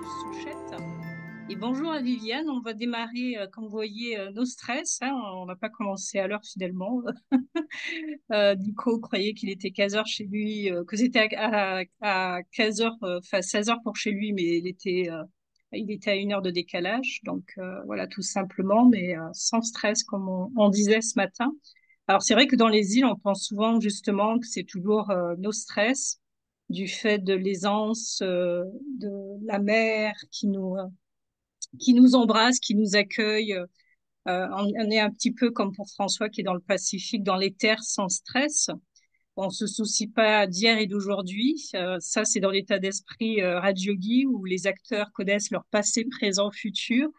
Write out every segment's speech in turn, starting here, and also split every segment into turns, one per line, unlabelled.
Souchette. Et bonjour à Viviane, on va démarrer, comme vous voyez, nos stress, hein. On n'a pas commencé à l'heure finalement. Nico croyait qu'il était 15 heures chez lui, que c'était à 15 heures, enfin 16 heures pour chez lui, mais il était à 1 heure de décalage. Donc voilà, tout simplement, mais sans stress, comme on disait ce matin. Alors c'est vrai que dans les îles, on pense souvent justement que c'est toujours nos stress du fait de l'aisance de la mer qui nous embrasse, qui nous accueille. On est un petit peu comme pour François qui est dans le Pacifique, dans les terres sans stress. On se soucie pas d'hier et d'aujourd'hui. Ça, c'est dans l'état d'esprit Raj Yogi où les acteurs connaissent leur passé, présent, futur.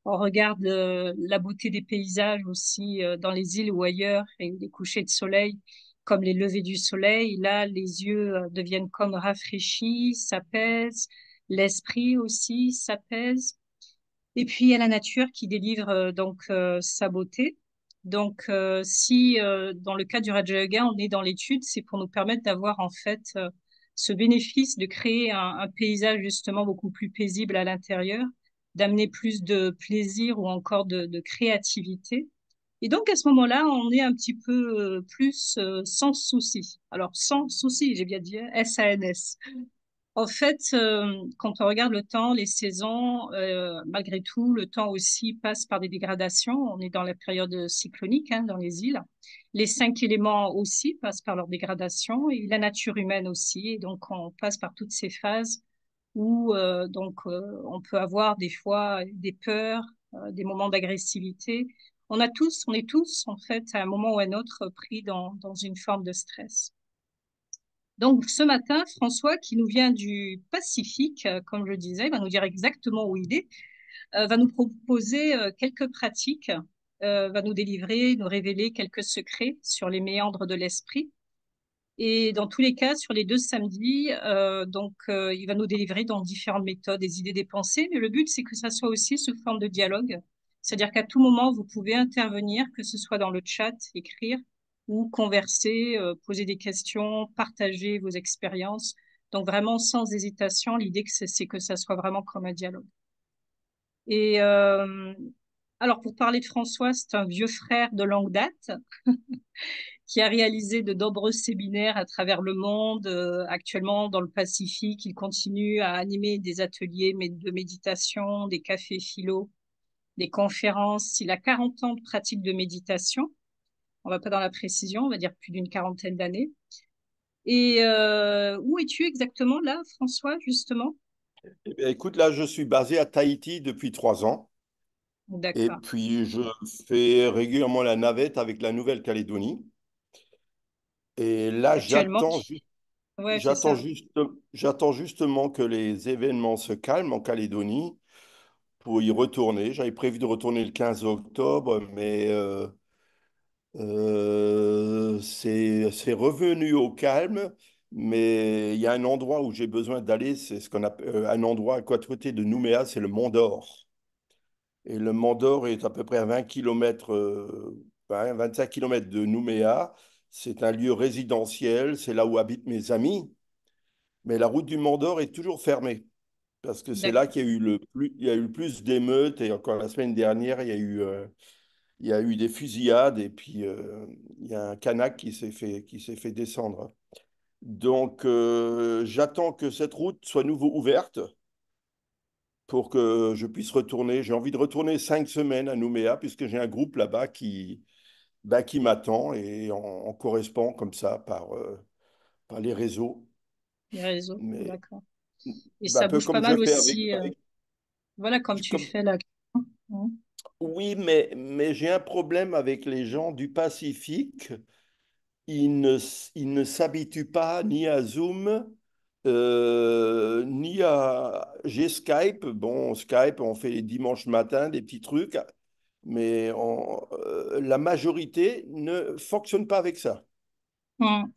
On regarde la beauté des paysages aussi dans les îles ou ailleurs et les couchers de soleil comme les levées du soleil. Là, les yeux deviennent comme rafraîchis, s'apaisent. L'esprit aussi s'apaise. Et puis, il y a la nature qui délivre sa beauté. Donc, si dans le cas du Raja Yoga, on est dans l'étude, c'est pour nous permettre d'avoir en fait ce bénéfice de créer un paysage justement beaucoup plus paisible à l'intérieur, d'amener plus de plaisir ou encore de créativité. Et donc, à ce moment-là, on est un petit peu plus sans souci. Alors, sans souci, j'ai bien dit, hein, S-A-N-S. En fait, quand on regarde le temps, les saisons, malgré tout, le temps aussi passe par des dégradations. On est dans la période cyclonique, hein, dans les îles. Les 5 éléments aussi passent par leur dégradation et la nature humaine aussi. Et donc, on passe par toutes ces phases où on peut avoir des fois des peurs, des moments d'agressivité. On est tous en fait à un moment ou à un autre pris dans une forme de stress. Donc ce matin, François, qui nous vient du Pacifique, comme je disais, va nous dire exactement où il est, va nous proposer quelques pratiques, va nous délivrer, nous révéler quelques secrets sur les méandres de l'esprit. Et dans tous les cas, sur les 2 samedis, il va nous délivrer dans différentes méthodes, des idées, des pensées. Mais le but, c'est que ça soit aussi sous forme de dialogue. C'est-à-dire qu'à tout moment, vous pouvez intervenir, que ce soit dans le chat, écrire ou converser, poser des questions, partager vos expériences. Donc vraiment sans hésitation, l'idée c'est que ça soit vraiment comme un dialogue. Et alors pour parler de François, c'est un vieux frère de longue date qui a réalisé de nombreux séminaires à travers le monde. Actuellement, dans le Pacifique, il continue à animer des ateliers de méditation, des cafés philo, des conférences. Il a 40 ans de pratique de méditation. On va pas dans la précision, on va dire plus d'une quarantaine d'années. Et où es-tu exactement là, François, justement?
Eh bien, écoute, là, je suis basé à Tahiti depuis 3 ans. Et
D'accord.
puis, je fais régulièrement la navette avec la Nouvelle-Calédonie. Et là,
Actuellement, ouais, c'est
j'attends
ça.
juste, j'attends justement que les événements se calment en Calédonie pour y retourner. J'avais prévu de retourner le 15 octobre, mais c'est revenu au calme. Mais il y a un endroit où j'ai besoin d'aller, c'est ce qu'on appelle un endroit à côté de Nouméa, c'est le Mont d'Or. Et le Mont d'Or est à peu près à 20 km, 25 km de Nouméa. C'est un lieu résidentiel, c'est là où habitent mes amis. Mais la route du Mont d'Or est toujours fermée parce que c'est là
D'accord.
qu'il y a eu il y a eu le plus d'émeutes. Et encore la semaine dernière, il y a eu des fusillades et puis il y a un Kanak qui s'est fait descendre. Donc, j'attends que cette route soit nouveau ouverte pour que je puisse retourner. J'ai envie de retourner 5 semaines à Nouméa, puisque j'ai un groupe là-bas qui m'attend et on correspond comme ça par les réseaux.
Les réseaux,
Mais
d'accord. Et
bah, un
ça
peu
bouge pas
comme je
mal
fais
aussi, voilà, comme tu
comme,
fais là. Mhm.
oui, mais j'ai un problème avec les gens du Pacifique. Ils ne s'habituent pas ni à Zoom, ni à... J'ai Skype. Bon, Skype, on fait les dimanches matin des petits trucs, mais la majorité ne fonctionne pas avec ça.
Mhm.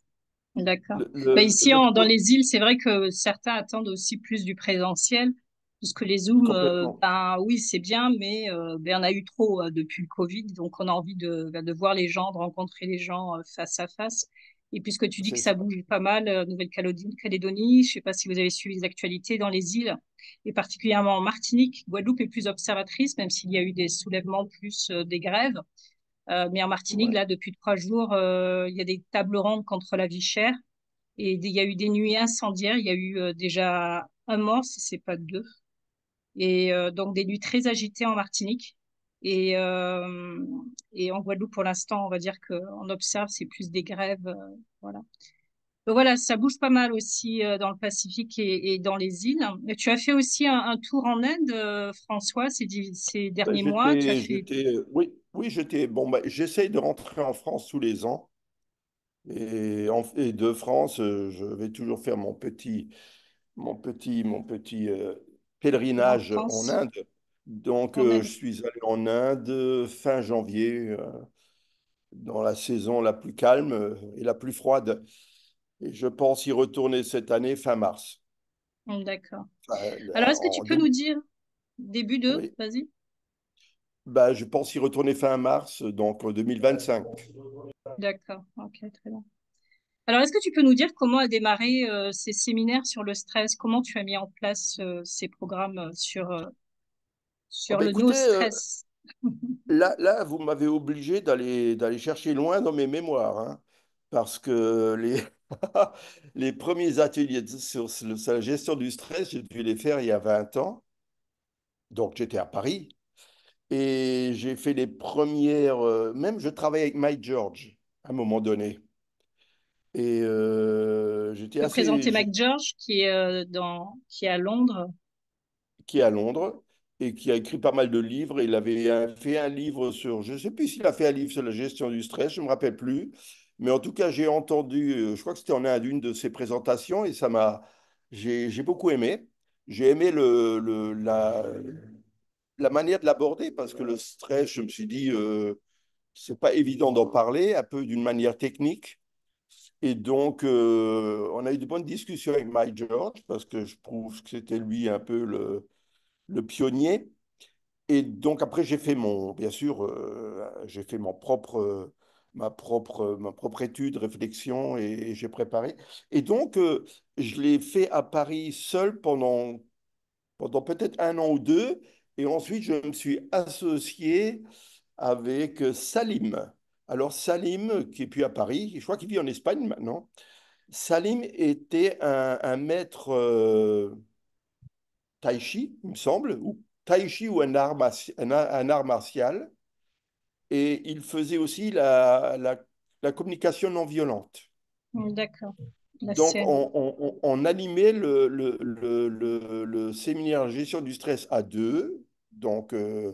D'accord.
Le,
Ben
le,
ici,
le
dans
pro-
les îles, c'est vrai que certains attendent aussi plus du présentiel, puisque les Zooms,
Complètement.
ben oui, c'est bien, mais ben, on a eu trop depuis le Covid, donc on a envie de voir les gens, de rencontrer les gens face à face. Et puisque tu dis que
c'est
ça
ça.
bouge pas mal, Nouvelle-Calédonie, je sais pas si vous avez suivi les actualités dans les îles, et particulièrement en Martinique. Guadeloupe est plus observatrice, même s'il y a eu des soulèvements plus des grèves. Mais en Martinique,
Ouais.
là, depuis 3 jours, il y a des tables rondes contre la vie chère. Et il y a eu des nuits incendiaires. Il y a eu déjà un mort, si c'est pas deux. Et donc des nuits très agitées en Martinique. Et, euh, et en Guadeloupe, pour l'instant, on va dire qu'on observe, c'est plus des grèves. Voilà. Donc voilà, ça bouge pas mal aussi dans le Pacifique et dans les îles. Et tu as fait aussi un tour en Inde, François, ces
Ben,
derniers mois. Tu as fait.
oui, oui, bon, ben, j'essaye de rentrer en France tous les ans. Et de France, je vais toujours faire mon petit pèlerinage en
L'enfance
Inde. Donc,
en
je
Inde.
suis allé en Inde fin janvier, dans la saison la plus calme et la plus froide. Et je pense y retourner cette année fin mars.
D'accord.
Enfin,
Alors, est-ce que tu peux nous dire début de,
oui,
vas-y.
bah, je pense y retourner fin mars, donc en 2025.
D'accord, ok, très bien. Alors, est-ce que tu peux nous dire comment a démarré ces séminaires sur le stress? Comment tu as mis en place ces programmes
Oh,
sur
bah,
le no
écoutez,
stress?
là, vous m'avez obligé d'aller chercher loin dans mes mémoires, hein, parce que les premiers ateliers sur la gestion du stress, j'ai dû les faire il y a 20 ans. Donc, j'étais à Paris et j'ai fait les premières. Même, je travaillais avec Mike George à un moment donné. Et j'étais
Je peux présenter
assez.
Mike George qui est à Londres.
Qui est à Londres et qui a écrit pas mal de livres. Il avait fait un livre sur, je ne sais plus s'il a fait un livre sur la gestion du stress, je ne me rappelle plus. Mais en tout cas, j'ai entendu, je crois que c'était en Inde, une de ses présentations et j'ai beaucoup aimé. J'ai aimé la manière de l'aborder parce que le stress, je me suis dit, c'est pas évident d'en parler, un peu d'une manière technique. Et donc, on a eu de bonnes discussions avec Mike George parce que je trouve que c'était lui un peu le pionnier. Et donc après, bien sûr, j'ai fait ma propre étude, réflexion et j'ai préparé. Et donc, je l'ai fait à Paris seul pendant peut-être un an ou deux. Et ensuite, je me suis associé avec Salim. Alors Salim, qui est plus à Paris, je crois qu'il vit en Espagne maintenant. Salim était un maître tai chi, il me semble, ou tai chi ou un art martial. Et il faisait aussi la communication non violente.
D'accord, la
Donc,
scène.
on animait le séminaire gestion du stress à deux, donc euh,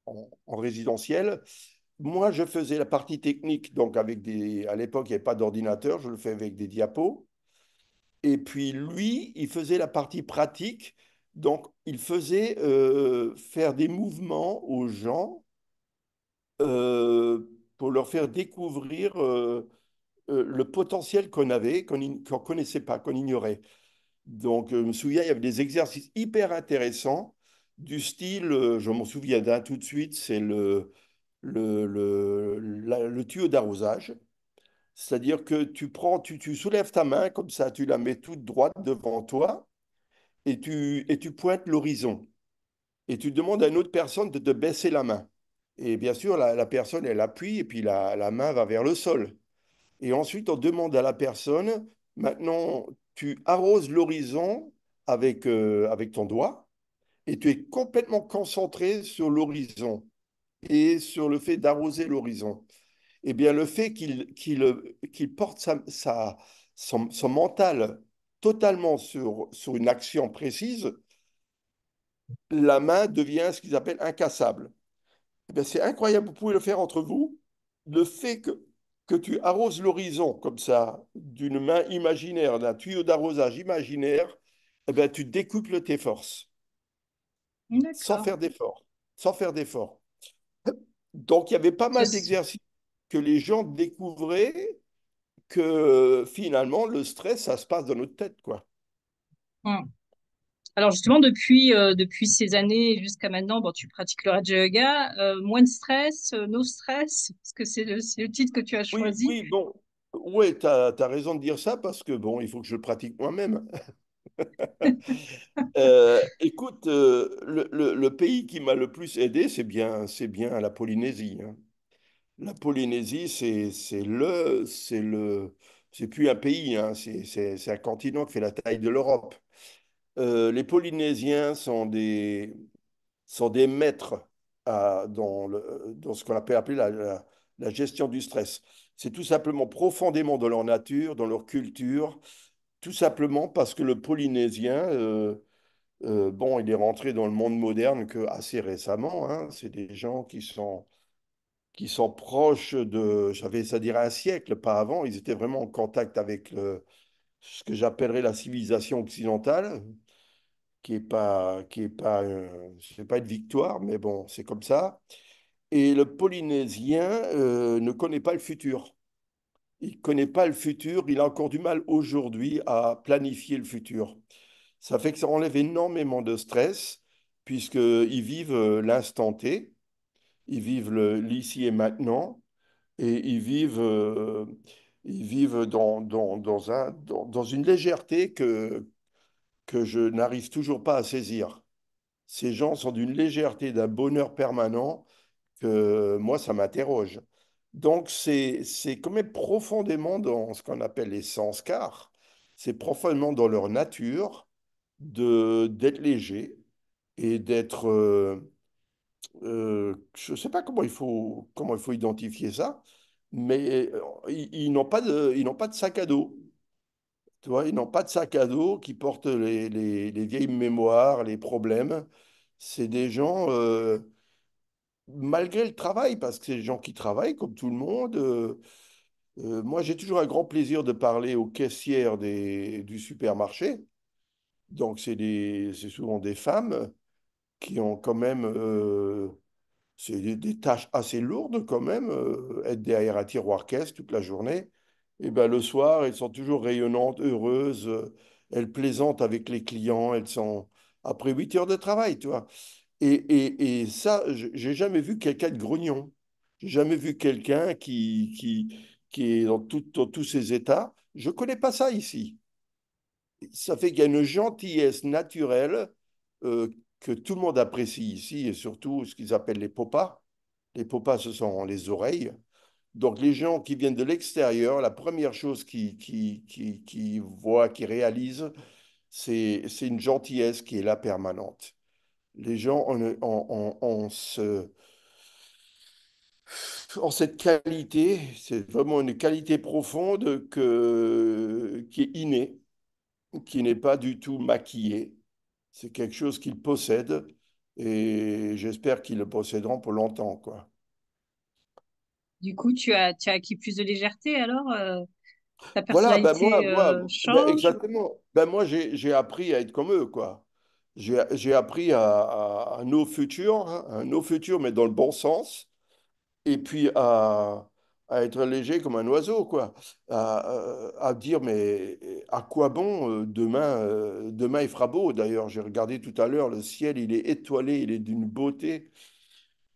en résidentiel. Moi, je faisais la partie technique, donc à l'époque, il n'y avait pas d'ordinateur, je le fais avec des diapos. Et puis lui, il faisait la partie pratique. Donc, il faisait faire des mouvements aux gens pour leur faire découvrir le potentiel qu'on avait, qu'on connaissait pas, qu'on ignorait. Donc, je me souviens, il y avait des exercices hyper intéressants du style, je m'en souviens d'un tout de suite, c'est le tuyau d'arrosage. C'est-à-dire que tu soulèves ta main comme ça, tu la mets toute droite devant toi et tu pointes l'horizon. Et tu demandes à une autre personne de te baisser la main. Et bien sûr, la personne, elle appuie et puis la main va vers le sol. Et ensuite, on demande à la personne, maintenant, tu arroses l'horizon avec ton doigt et tu es complètement concentré sur l'horizon et sur le fait d'arroser l'horizon. Eh bien, le fait qu'il porte son mental totalement sur une action précise, la main devient ce qu'ils appellent incassable. Eh bien, c'est incroyable, vous pouvez le faire entre vous. Le fait que tu arroses l'horizon comme ça, d'une main imaginaire, d'un tuyau d'arrosage imaginaire, eh bien, tu décuples tes forces, sans
D'accord.
faire d'effort. Sans faire d'effort. Donc, il y avait pas mal
Ce-
d'exercices que les gens découvraient que finalement, le stress, ça se passe dans notre tête, quoi.
Hmm. Alors justement, depuis ces années jusqu'à maintenant, bon, tu pratiques le Raja Yoga, moins de stress, no stress, parce que c'est le titre que tu as
Oui,
choisi.
oui, bon, ouais, tu as raison de dire ça parce que bon, il faut que je le pratique moi-même. Écoute, le pays qui m'a le plus aidé, c'est bien la Polynésie, hein. La Polynésie, c'est plus un pays, hein, c'est un continent qui fait la taille de l'Europe. Les Polynésiens sont des maîtres dans ce qu'on appelle appeler la gestion du stress. C'est tout simplement profondément dans leur nature, dans leur culture, tout simplement parce que le Polynésien, bon, il est rentré dans le monde moderne que assez récemment, hein. C'est des gens qui sont proches de, j'avais ça dirait un siècle, pas avant. Ils étaient vraiment en contact avec ce que j'appellerais la civilisation occidentale, c'est pas une victoire, mais bon, c'est comme ça. Et le Polynésien ne connaît pas le futur. Il connaît pas le futur. Il a encore du mal aujourd'hui à planifier le futur. Ça fait que ça enlève énormément de stress, puisqu'ils vivent l'instant T, ils vivent l'ici et maintenant, et ils vivent dans une légèreté que je n'arrive toujours pas à saisir. Ces gens sont d'une légèreté, d'un bonheur permanent que moi, ça m'interroge. Donc, c'est quand même profondément dans ce qu'on appelle les sanskars. C'est profondément dans leur nature d'être léger et d'être, je ne sais pas comment il faut identifier ça, mais ils ils n'ont pas de sac à dos. Tu vois, ils n'ont pas de sac à dos qui porte les vieilles mémoires, les problèmes. C'est des gens, malgré le travail, parce que c'est des gens qui travaillent comme tout le monde. Moi, j'ai toujours un grand plaisir de parler aux caissières du supermarché. Donc, c'est souvent des femmes qui ont quand même, c'est des tâches assez lourdes quand même, être derrière un tiroir caisse toute la journée. Et ben le soir, elles sont toujours rayonnantes, heureuses, elles plaisantent avec les clients, elles sont après 8 heures de travail, tu vois. Et ça, j'ai jamais vu quelqu'un de grognon. J'ai jamais vu quelqu'un qui est dans tous ses états. Je connais pas ça ici. Ça fait qu'il y a une gentillesse naturelle euh, que tout le monde apprécie ici, et surtout ce qu'ils appellent les popas. Les popas, ce sont les oreilles. Donc les gens qui viennent de l'extérieur, la première chose qu'ils voient, qu'ils réalisent, c'est une gentillesse qui est là permanente. Les gens ont cette qualité, c'est vraiment une qualité profonde qui est innée, qui n'est pas du tout maquillée. C'est quelque chose qu'ils possèdent et j'espère qu'ils le posséderont pour longtemps, quoi.
Du coup, tu as acquis plus de légèreté alors, ta
Voilà,
personnalité change.
exactement. Ben moi, j'ai appris à être comme eux, quoi. J'ai appris à nos futurs, hein, à nos futurs, mais dans le bon sens, et puis à être léger comme un oiseau, quoi. À dire, mais à quoi bon demain il fera beau. D'ailleurs, j'ai regardé tout à l'heure, le ciel, il est étoilé, il est d'une beauté.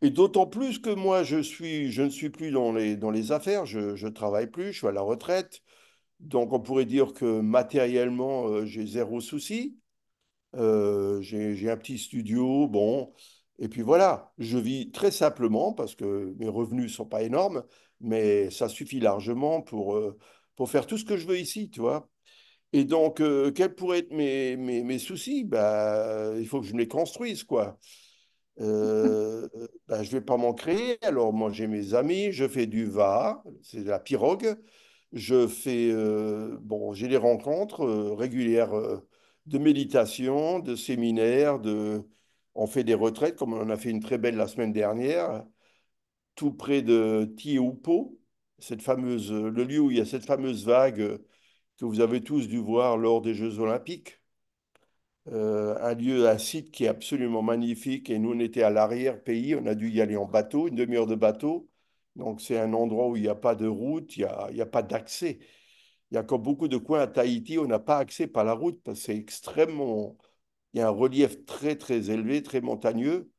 Et d'autant plus que moi, je ne suis plus dans les affaires, je travaille plus, je suis à la retraite. Donc, on pourrait dire que matériellement, j'ai zéro souci. J'ai un petit studio, bon. Et puis voilà, je vis très simplement parce que mes revenus sont pas énormes, mais ça suffit largement pour faire tout ce que je veux ici, tu vois. Et donc, quels pourraient être mes soucis? Bah, il faut que je me les construise, quoi. Ben, je vais pas m'en créer. Alors, moi, j'ai mes amis, je fais du va, c'est de la pirogue. Bon, j'ai des rencontres régulières de méditation, de séminaires, on fait des retraites, comme on en a fait une très belle la semaine dernière, tout près de Tiupo, le lieu où il y a cette fameuse vague que vous avez tous dû voir lors des Jeux Olympiques. Un lieu, un site qui est absolument magnifique. Et nous, on était à l'arrière-pays, on a dû y aller en bateau, une demi-heure de bateau. Donc, c'est un endroit où il n'y a pas de route, il y a pas d'accès. Il y a encore beaucoup de coins à Tahiti, on n'a pas accès par la route parce que c'est extrêmement Il y a un relief très, très élevé, très montagneux,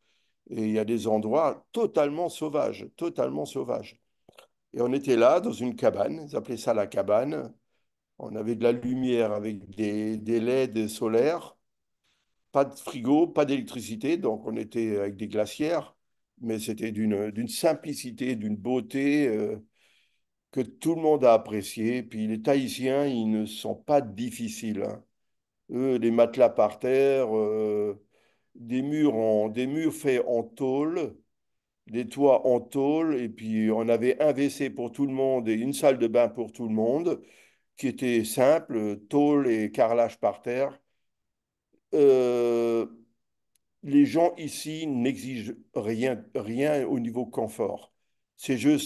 et il y a des endroits totalement sauvages, totalement sauvages. Et on était là, dans une cabane, ils appelaient ça la cabane. On avait de la lumière avec des LED solaires, pas de frigo, pas d'électricité, donc on était avec des glacières, mais c'était d'une simplicité, d'une beauté que tout le monde a apprécié. Puis les Tahitiens, ils ne sont pas difficiles, hein. Eux, les matelas par terre, des murs faits en tôle, des toits en tôle, et puis on avait un WC pour tout le monde et une salle de bain pour tout le monde, qui était simple, tôle et carrelage par terre. Euh, les gens ici n'exigent rien, rien au niveau confort. Chez eux,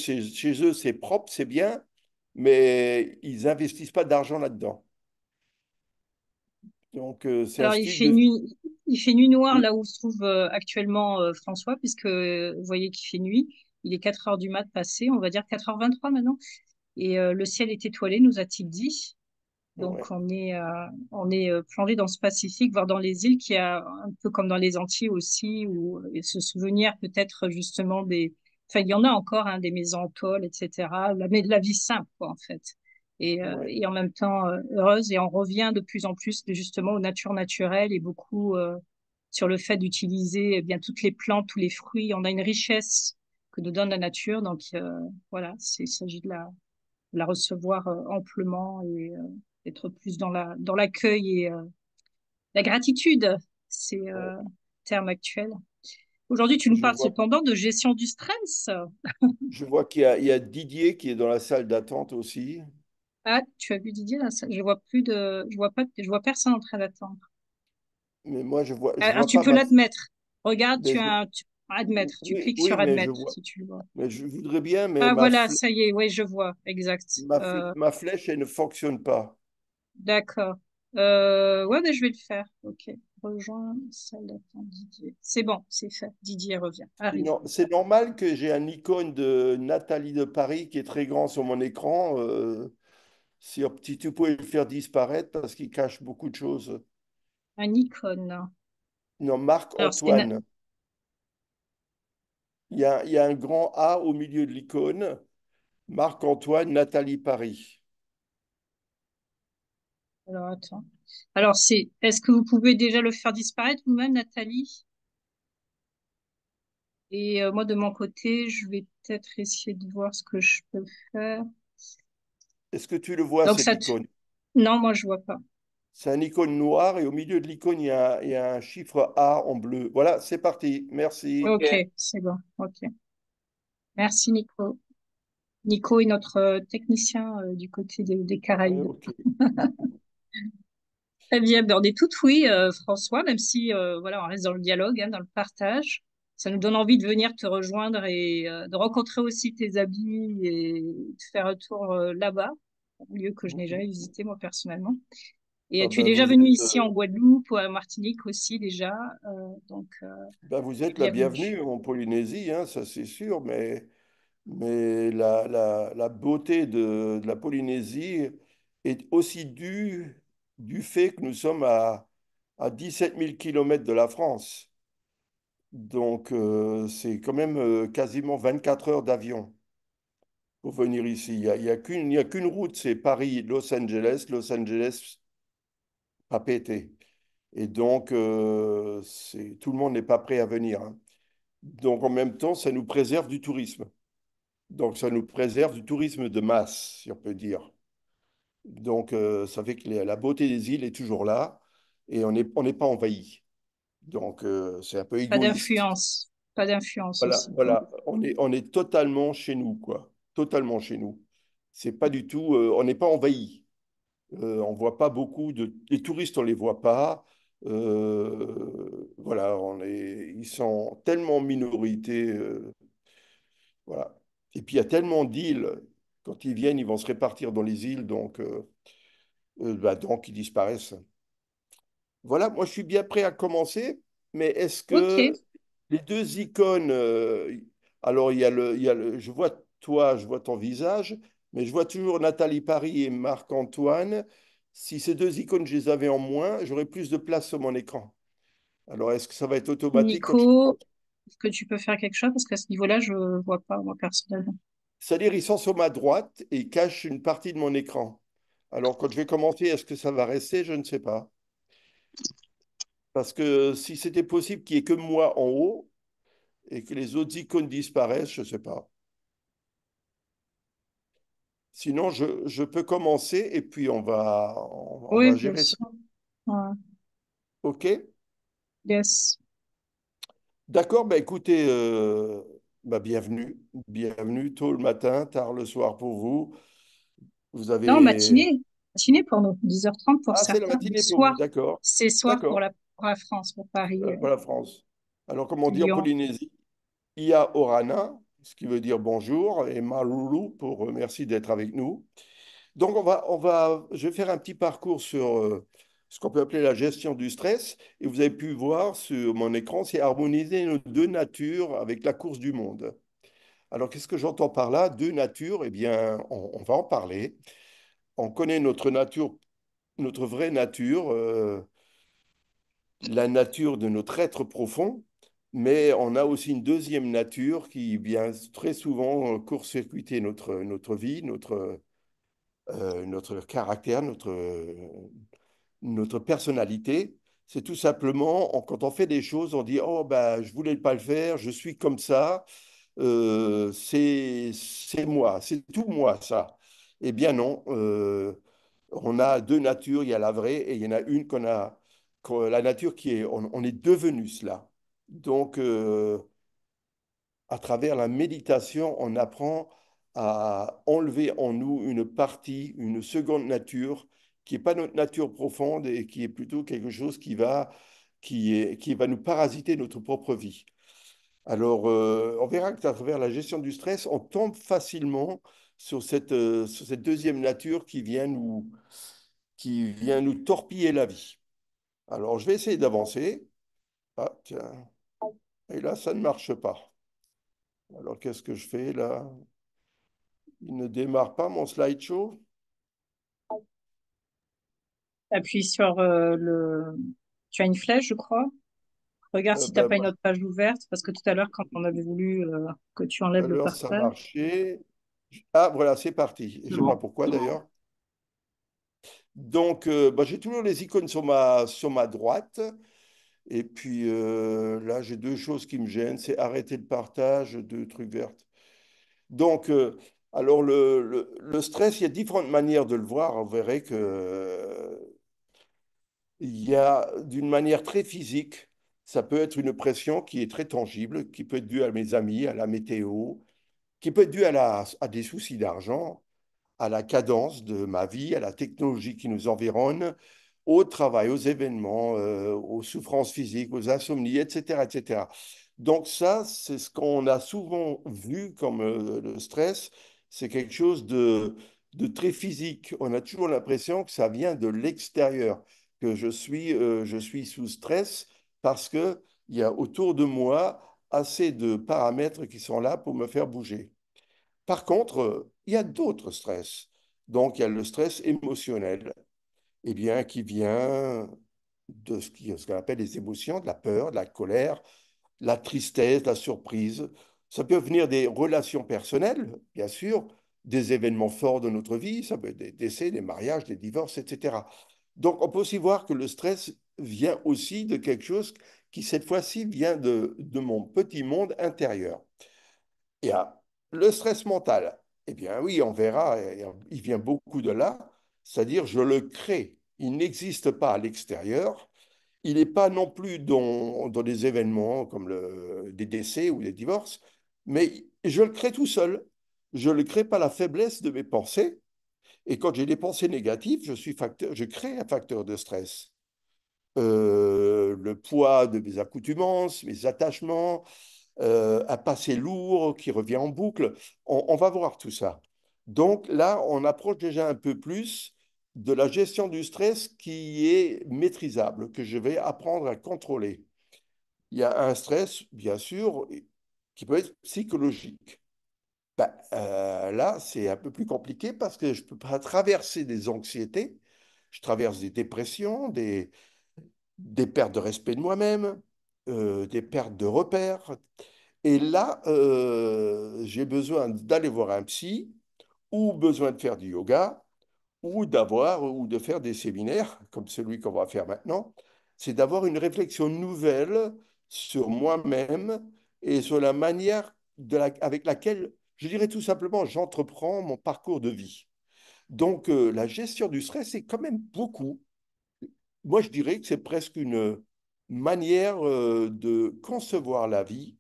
c'est propre, c'est bien, mais ils investissent pas d'argent là-dedans. Donc, c'est un
Alors,
style de vie.
il fait nuit noire là où se trouve actuellement François, puisque vous voyez qu'il fait nuit. Il est 4 heures du mat passé, on va dire 4h23 maintenant. Et le ciel est étoilé, nous a-t-il dit. Donc,
Ouais,
on est plongé dans ce Pacifique, voire dans les îles, qui a un peu comme dans les Antilles aussi, où et se souvenir peut-être justement des... Enfin, il y en a encore, hein, des maisons en tôle, etc. Mais de la vie simple, quoi, en fait.
ouais,
Et en même temps heureuse. Et on revient de plus en plus justement aux natures naturelles et beaucoup sur le fait d'utiliser eh bien toutes les plantes, tous les fruits. On a une richesse que nous donne la nature. Donc, voilà, il s'agit de la recevoir amplement et être plus dans l'accueil et la gratitude. C'est
ouais.
le terme actuel. Aujourd'hui, tu nous
Je
parles
vois,
cependant de gestion du stress.
je vois il y a Didier qui est dans la salle d'attente aussi.
Ah, tu as vu Didier là? Je vois plus de, je vois pas, je vois personne en train d'attendre.
Mais moi, je
Ah,
vois
tu
pas
peux
ma...
l'admettre. Regarde,
mais
admettre. Tu
oui,
cliques
oui,
sur admettre si tu le vois.
mais je voudrais bien, mais
Ah voilà, ça y est, oui, je vois, exact.
ma flèche, elle ne fonctionne pas.
D'accord. Ouais, ben, je vais le faire. Ok. Rejoins salle d'attente Didier. C'est bon, c'est fait. Didier revient. Arrive.
C'est normal que j'ai un icône de Nathalie de Paris qui est très grand sur mon écran. Si tu pouvais le faire disparaître parce qu'il cache beaucoup de choses.
Un icône.
Non,
Alors,
Marc-Antoine. Il y a un grand A au milieu de l'icône. Marc-Antoine, Nathalie Paris.
alors, attends. Alors, est-ce que vous pouvez déjà le faire disparaître vous-même, Nathalie? Et moi, de mon côté, je vais peut-être essayer de voir ce que je peux faire.
Est-ce que tu le vois,
Donc,
cette icône?
non, moi, je vois pas.
C'est un icône noir et au milieu de l'icône, il y a un chiffre A en bleu. Voilà, c'est parti. Merci.
Ok, c'est bon. Ok. Merci, Nico. Nico est notre technicien du côté des
Ouais,
Caraïbes.
ok.
Très bien, ben, on est toutes oui, François, même si voilà, on reste dans le dialogue, hein, dans le partage. Ça nous donne envie de venir te rejoindre et de rencontrer aussi tes amis et de faire un tour là-bas, un lieu que je n'ai jamais visité moi personnellement. Et
Ah
tu es
ben,
déjà venu ici en Guadeloupe ou à Martinique aussi déjà, donc
vous êtes la
bienvenue.
bienvenue en Polynésie, hein, ça c'est sûr, mais la beauté de la Polynésie est aussi du fait que nous sommes à 17 000 kilomètres de la France. Donc, c'est quand même quasiment 24 heures d'avion pour venir ici. Il y a qu'une route, c'est Paris-Los Angeles, Los Angeles pas pété. Et donc, tout le monde n'est pas prêt à venir, hein. Donc, en même temps, ça nous préserve du tourisme. Donc, ça nous préserve du tourisme de masse, si on peut dire. Donc, ça fait que la beauté des îles est toujours là et on n'est pas envahi. Donc, c'est un peu égoïste.
Pas d'influence
Voilà,
aussi.
voilà. On est totalement chez nous, quoi. Totalement chez nous. C'est pas du tout, on n'est pas envahi. On voit pas beaucoup de, les touristes, on les voit pas. Voilà, ils sont tellement en minorité, voilà. Et puis il y a tellement d'îles. Quand ils viennent, ils vont se répartir dans les îles, donc ils disparaissent. Voilà, moi je suis bien prêt à commencer, mais est-ce
Ok.
que les deux icônes, alors il y a je vois toi, je vois ton visage, mais je vois toujours Nathalie Paris et Marc-Antoine. Si ces deux icônes, je les avais en moins, j'aurais plus de place sur mon écran. Alors, est-ce que ça va être automatique quand je...
Nico, est-ce que tu peux faire quelque chose? Parce qu'à ce niveau-là, je vois pas, moi, personnellement.
C'est-à-dire, ils sont sur ma droite et ils cachent une partie de mon écran. Alors, quand je vais commenter, est-ce que ça va rester? Je ne sais pas. Parce que si c'était possible qu'il n'y ait que moi en haut et que les autres icônes disparaissent, je ne sais pas. Sinon, je peux commencer et puis on
Oui,
va
bien
gérer ça.
sûr. Ouais.
OK?
Yes.
D'accord, bah écoutez, bah bienvenue. Bienvenue tôt le matin, tard le soir pour vous. Vous
Non,
avez...
matinée. Matinée pour nous. 10h30 pour
Ah, c'est la
certains. Mais
matinée pour
soir.
vous, d'accord.
C'est soir
D'accord,
pour la France, pour Paris,
pour la France. Alors, comme on dit en
Lyon.
Polynésie, Ia Orana, ce qui veut dire bonjour, et Maruru pour merci d'être avec nous. Donc, je vais faire un petit parcours sur ce qu'on peut appeler la gestion du stress. Et vous avez pu voir sur mon écran, c'est harmoniser nos deux natures avec la course du monde. Alors, qu'est-ce que j'entends par là? Deux natures, eh bien, on va en parler. On connaît notre nature, notre vraie nature, la nature de notre être profond, mais on a aussi une deuxième nature qui vient très souvent court-circuiter notre vie, notre caractère, notre personnalité. C'est tout simplement, quand on fait des choses, on dit, oh, bah, je voulais pas le faire, je suis comme ça, c'est moi, c'est tout moi, ça. Eh bien non, on a deux natures, il y a la vraie et il y en a une la nature qui est, on est devenu cela. Donc, à travers la méditation, on apprend à enlever en nous une partie, une seconde nature, qui n'est pas notre nature profonde et qui est plutôt quelque chose qui va nous parasiter notre propre vie. Alors, on verra que à travers la gestion du stress, on tombe facilement sur cette deuxième nature qui vient nous torpiller la vie. Alors, je vais essayer d'avancer. Ah, tiens, et là, ça ne marche pas. Alors, qu'est-ce que je fais là? Il ne démarre pas mon slideshow.
Appuie sur Tu as une flèche, je crois. Regarde si tu n'as
Ben,
pas une autre page ouverte, parce que tout à l'heure, quand on avait voulu que tu enlèves le
alors, ça
partage.
marchait. Ah, voilà, c'est parti. Je ne sais pas pourquoi d'ailleurs. Donc, ben, j'ai toujours les icônes sur ma droite. Et puis là, j'ai deux choses qui me gênent. C'est arrêter le partage, deux trucs verts. Donc, alors, le stress, il y a différentes manières de le voir. On verrait que, il y a d'une manière très physique, ça peut être une pression qui est très tangible, qui peut être due à mes amis, à la météo, qui peut être due à des soucis d'argent, à la cadence de ma vie, à la technologie qui nous environne, au travail, aux événements, aux souffrances physiques, aux insomnies, etc., etc. Donc ça, c'est ce qu'on a souvent vu comme le stress, c'est quelque chose de très physique. On a toujours l'impression que ça vient de l'extérieur, que je suis sous stress parce qu'il y a autour de moi assez de paramètres qui sont là pour me faire bouger. Par contre, il y a d'autres stress. Donc, il y a le stress émotionnel, eh bien, qui vient de ce qu'on appelle les émotions, de la peur, de la colère, la tristesse, la surprise. Ça peut venir des relations personnelles, bien sûr, des événements forts de notre vie, ça peut être des décès, des mariages, des divorces, etc. Donc, on peut aussi voir que le stress vient aussi de quelque chose qui, cette fois-ci, vient de mon petit monde intérieur. Et le stress mental, eh bien oui, on verra, il vient beaucoup de là, c'est-à-dire je le crée. Il n'existe pas à l'extérieur. Il n'est pas non plus dans des événements comme des décès ou des divorces, mais je le crée tout seul. Je le crée par la faiblesse de mes pensées. Et quand j'ai des pensées négatives, je crée un facteur de stress. Le poids de mes accoutumances, mes attachements, un passé lourd qui revient en boucle. On va voir tout ça. Donc là, on approche déjà un peu plus de la gestion du stress qui est maîtrisable, que je vais apprendre à contrôler. Il y a un stress, bien sûr, qui peut être psychologique. Ben, là, c'est un peu plus compliqué parce que je ne peux pas traverser des anxiétés. Je traverse des dépressions, des pertes de respect de moi-même, des pertes de repères. Et là, j'ai besoin d'aller voir un psy ou besoin de faire du yoga ou de faire des séminaires comme celui qu'on va faire maintenant. C'est d'avoir une réflexion nouvelle sur moi-même et sur la manière avec laquelle, je dirais tout simplement, j'entreprends mon parcours de vie. Donc, la gestion du stress, c'est quand même beaucoup. Moi, je dirais que c'est presque une manière de concevoir la vie,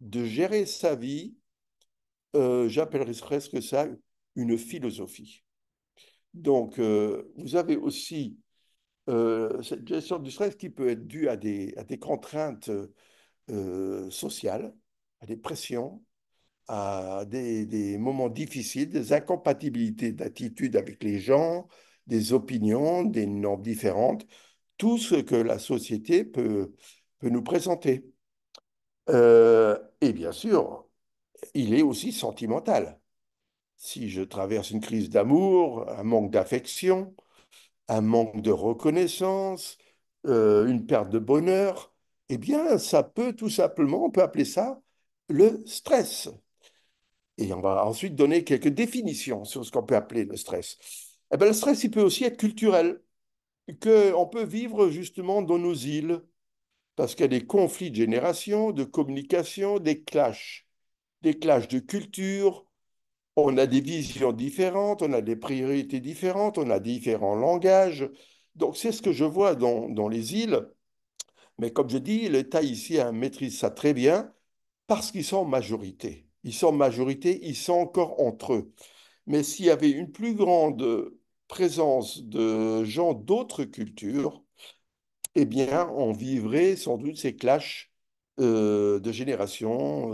de gérer sa vie. J'appellerais presque ça une philosophie. Donc, vous avez aussi cette gestion du stress qui peut être due à des contraintes sociales, à des pressions, à des moments difficiles, des incompatibilités d'attitude avec les gens, des opinions, des normes différentes, tout ce que la société peut nous présenter. Et bien sûr, il est aussi sentimental. Si je traverse une crise d'amour, un manque d'affection, un manque de reconnaissance, une perte de bonheur, eh bien, ça peut tout simplement, on peut appeler ça le stress. Et on va ensuite donner quelques définitions sur ce qu'on peut appeler le stress. Eh bien, le stress, il peut aussi être culturel, qu'on peut vivre justement dans nos îles, parce qu'il y a des conflits de génération, de communication, des clashs de culture. On a des visions différentes, on a des priorités différentes, on a différents langages. Donc, c'est ce que je vois dans les îles. Mais comme je dis, l'État ici maîtrise ça très bien parce qu'ils sont en majorité. Ils sont en majorité, ils sont encore entre eux. Mais s'il y avait une plus grande présence de gens d'autres cultures, eh bien, on vivrait sans doute ces clashs de génération,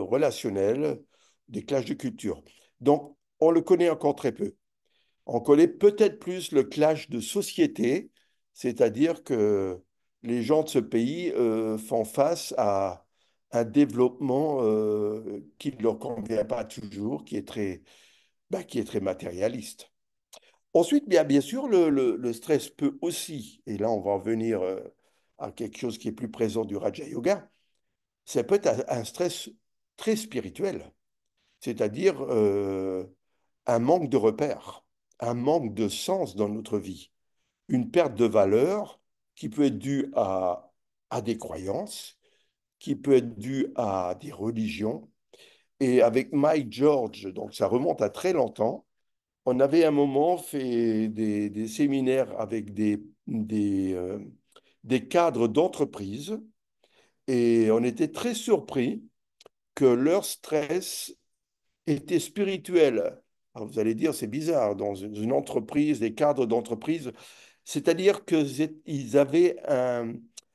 relationnels, des clashs de culture. Donc, on le connaît encore très peu. On connaît peut-être plus le clash de société, c'est-à-dire que les gens de ce pays font face à un développement qui ne leur convient pas toujours, qui est très matérialiste. Ensuite, bien sûr, le stress peut aussi, et là on va en venir à quelque chose qui est plus présent du Raja Yoga, ça peut être un stress très spirituel, c'est-à-dire un manque de repères, un manque de sens dans notre vie, une perte de valeur qui peut être due à des croyances, qui peut être due à des religions. Et avec Mike George, donc ça remonte à très longtemps, on avait un moment fait des séminaires avec des cadres d'entreprise et on était très surpris que leur stress était spirituel. Alors vous allez dire, c'est bizarre, dans une entreprise, des cadres d'entreprise, c'est-à-dire qu'ils avaient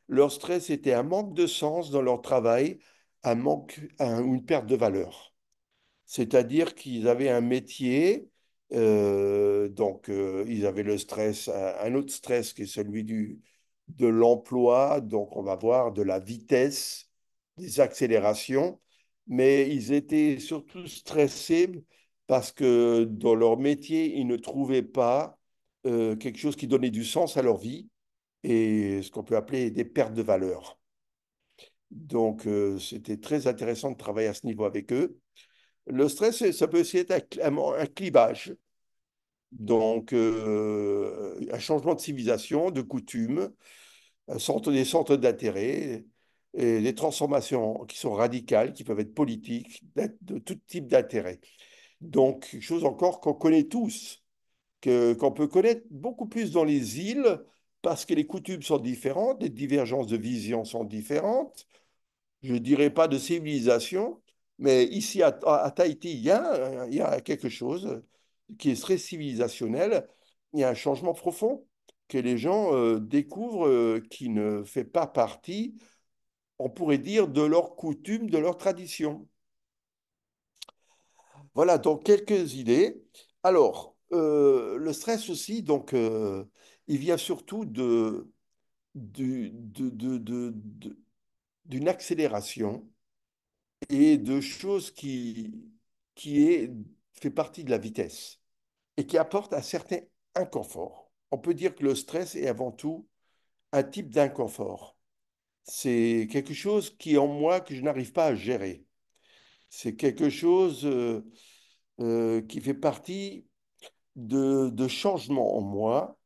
leur stress était un manque de sens dans leur travail, une perte de valeur. C'est-à-dire qu'ils avaient un métier, ils avaient le stress, un autre stress qui est celui de l'emploi, donc on va voir de la vitesse, des accélérations, mais ils étaient surtout stressés parce que dans leur métier, ils ne trouvaient pas quelque chose qui donnait du sens à leur vie et ce qu'on peut appeler des pertes de valeur. Donc, c'était très intéressant de travailler à ce niveau avec eux. Le stress, ça peut aussi être un clivage. Donc, un changement de civilisation, de coutumes, des centres d'intérêt, et des transformations qui sont radicales, qui peuvent être politiques, de tout type d'intérêt. Donc, quelque chose encore qu'on connaît tous, qu'on peut connaître beaucoup plus dans les îles, parce que les coutumes sont différentes, les divergences de vision sont différentes, je ne dirais pas de civilisation, mais ici à Tahiti, il y a quelque chose qui est très civilisationnel. Il y a un changement profond que les gens découvrent qui ne fait pas partie, on pourrait dire, de leurs coutumes, de leurs traditions. Voilà, donc quelques idées. Alors, le stress aussi, il vient surtout d'une accélération et de choses qui fait partie de la vitesse et qui apporte un certain inconfort. On peut dire que le stress est avant tout un type d'inconfort. C'est quelque chose qui est en moi que je n'arrive pas à gérer. C'est quelque chose qui fait partie de changements en moi,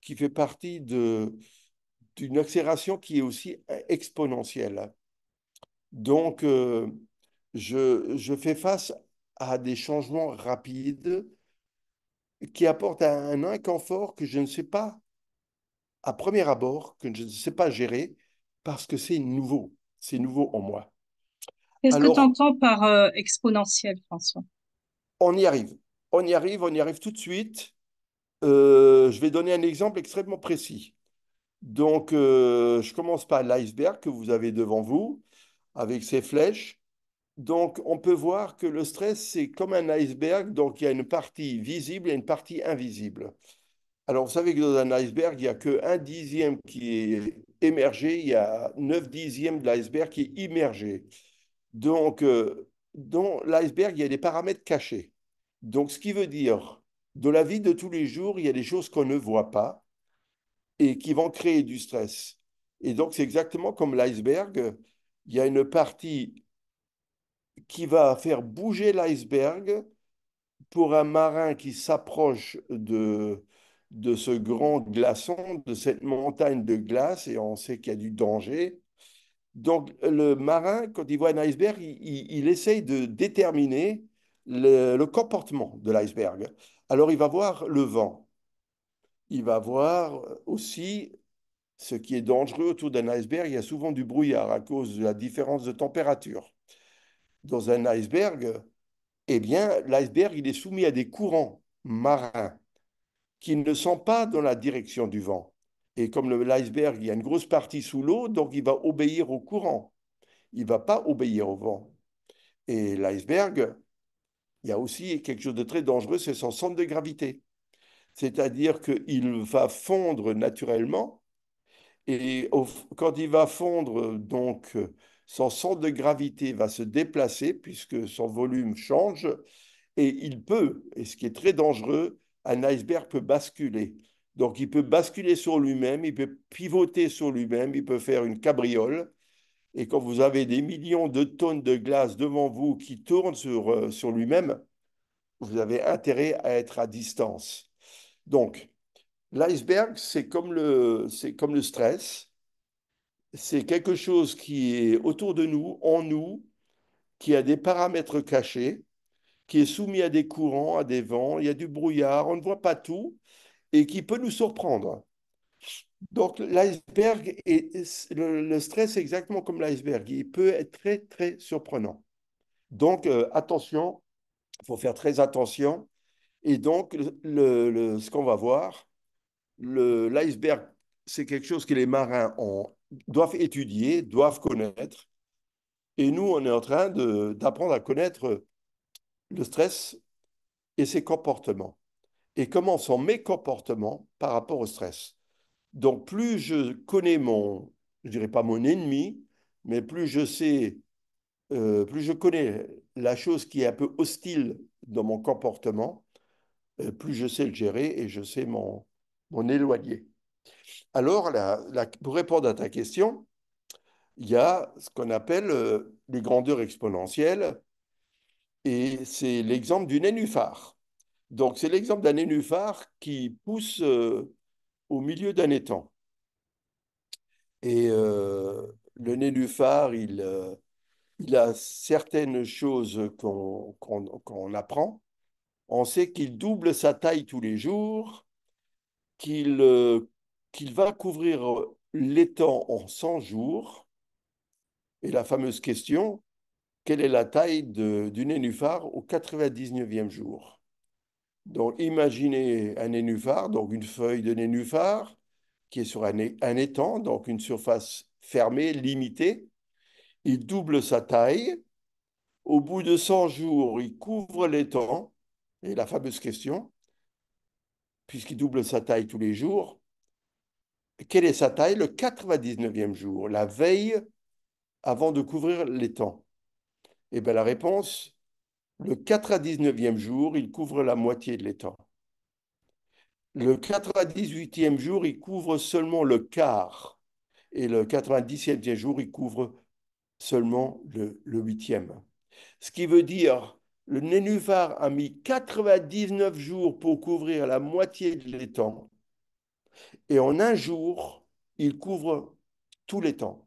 qui fait partie d'une accélération qui est aussi exponentielle. Donc, je fais face à des changements rapides qui apportent un inconfort que je ne sais pas, à premier abord, que je ne sais pas gérer parce que c'est nouveau en moi.
Qu'est-ce que tu
Alors,
entends par exponentiel, François?
on y arrive. On y arrive tout de suite. Je vais donner un exemple extrêmement précis. Donc, je commence par l'iceberg que vous avez devant vous, avec ses flèches. Donc, on peut voir que le stress, c'est comme un iceberg. Donc, il y a une partie visible et une partie invisible. Alors, vous savez que dans un iceberg, il n'y a que un dixième qui est émergé, il y a 9 dixièmes de l'iceberg qui est immergé. Donc, dans l'iceberg, il y a des paramètres cachés. Donc, ce qui veut dire, dans la vie de tous les jours, il y a des choses qu'on ne voit pas et qui vont créer du stress. Et donc, c'est exactement comme l'iceberg. Il y a une partie qui va faire bouger l'iceberg pour un marin qui s'approche de ce grand glaçon, de cette montagne de glace, et on sait qu'il y a du danger. Donc, le marin, quand il voit un iceberg, il essaye de déterminer le comportement de l'iceberg. Alors, il va voir le vent. Il va voir aussi ce qui est dangereux autour d'un iceberg. Il y a souvent du brouillard à cause de la différence de température. Dans un iceberg, eh bien, l'iceberg, il est soumis à des courants marins qui ne sont pas dans la direction du vent. Et comme l'iceberg, il y a une grosse partie sous l'eau, donc il va obéir au courant. Il ne va pas obéir au vent. Et l'iceberg, il y a aussi quelque chose de très dangereux, c'est son centre de gravité. C'est-à-dire qu'il va fondre naturellement, et quand il va fondre, donc, son centre de gravité va se déplacer puisque son volume change, et il peut, et ce qui est très dangereux, un iceberg peut basculer. Donc il peut basculer sur lui-même, il peut pivoter sur lui-même, il peut faire une cabriole. Et quand vous avez des millions de tonnes de glace devant vous qui tournent sur lui-même, vous avez intérêt à être à distance. Donc, l'iceberg, c'est comme le stress. C'est quelque chose qui est autour de nous, en nous, qui a des paramètres cachés, qui est soumis à des courants, à des vents, il y a du brouillard, on ne voit pas tout, et qui peut nous surprendre. Donc, l'iceberg et le stress est exactement comme l'iceberg. Il peut être très, très surprenant. Donc, attention, il faut faire très attention. Et donc, ce qu'on va voir, l'iceberg, c'est quelque chose que les marins doivent étudier, doivent connaître. Et nous, on est en train d'apprendre à connaître le stress et ses comportements. Et comment sont mes comportements par rapport au stress. Donc, plus je connais je dirais pas mon ennemi, mais plus je sais, plus je connais la chose qui est un peu hostile dans mon comportement, plus je sais le gérer et je sais m'en éloigner. Alors, pour répondre à ta question, il y a ce qu'on appelle les grandeurs exponentielles et c'est l'exemple du nénuphar. Donc, c'est l'exemple d'un nénuphar qui pousse au milieu d'un étang. Et le nénuphar, il a certaines choses qu'on apprend. On sait qu'il double sa taille tous les jours, qu'il qu'il va couvrir l'étang en 100 jours. Et la fameuse question, quelle est la taille du nénuphar au 99e jour? Donc, imaginez un nénuphar, donc une feuille de nénuphar qui est sur un étang, donc une surface fermée, limitée. Il double sa taille. Au bout de 100 jours, il couvre l'étang. Et la fameuse question, puisqu'il double sa taille tous les jours, quelle est sa taille le 99e jour, la veille avant de couvrir l'étang? Eh bien, la réponse, le 99e jour, il couvre la moitié de l'étang. Le 98e jour, il couvre seulement le quart. Et le 97e jour, il couvre seulement le huitième. Ce qui veut dire, le nénuphar a mis 99 jours pour couvrir la moitié de l'étang. Et en un jour, il couvre tout l'étang.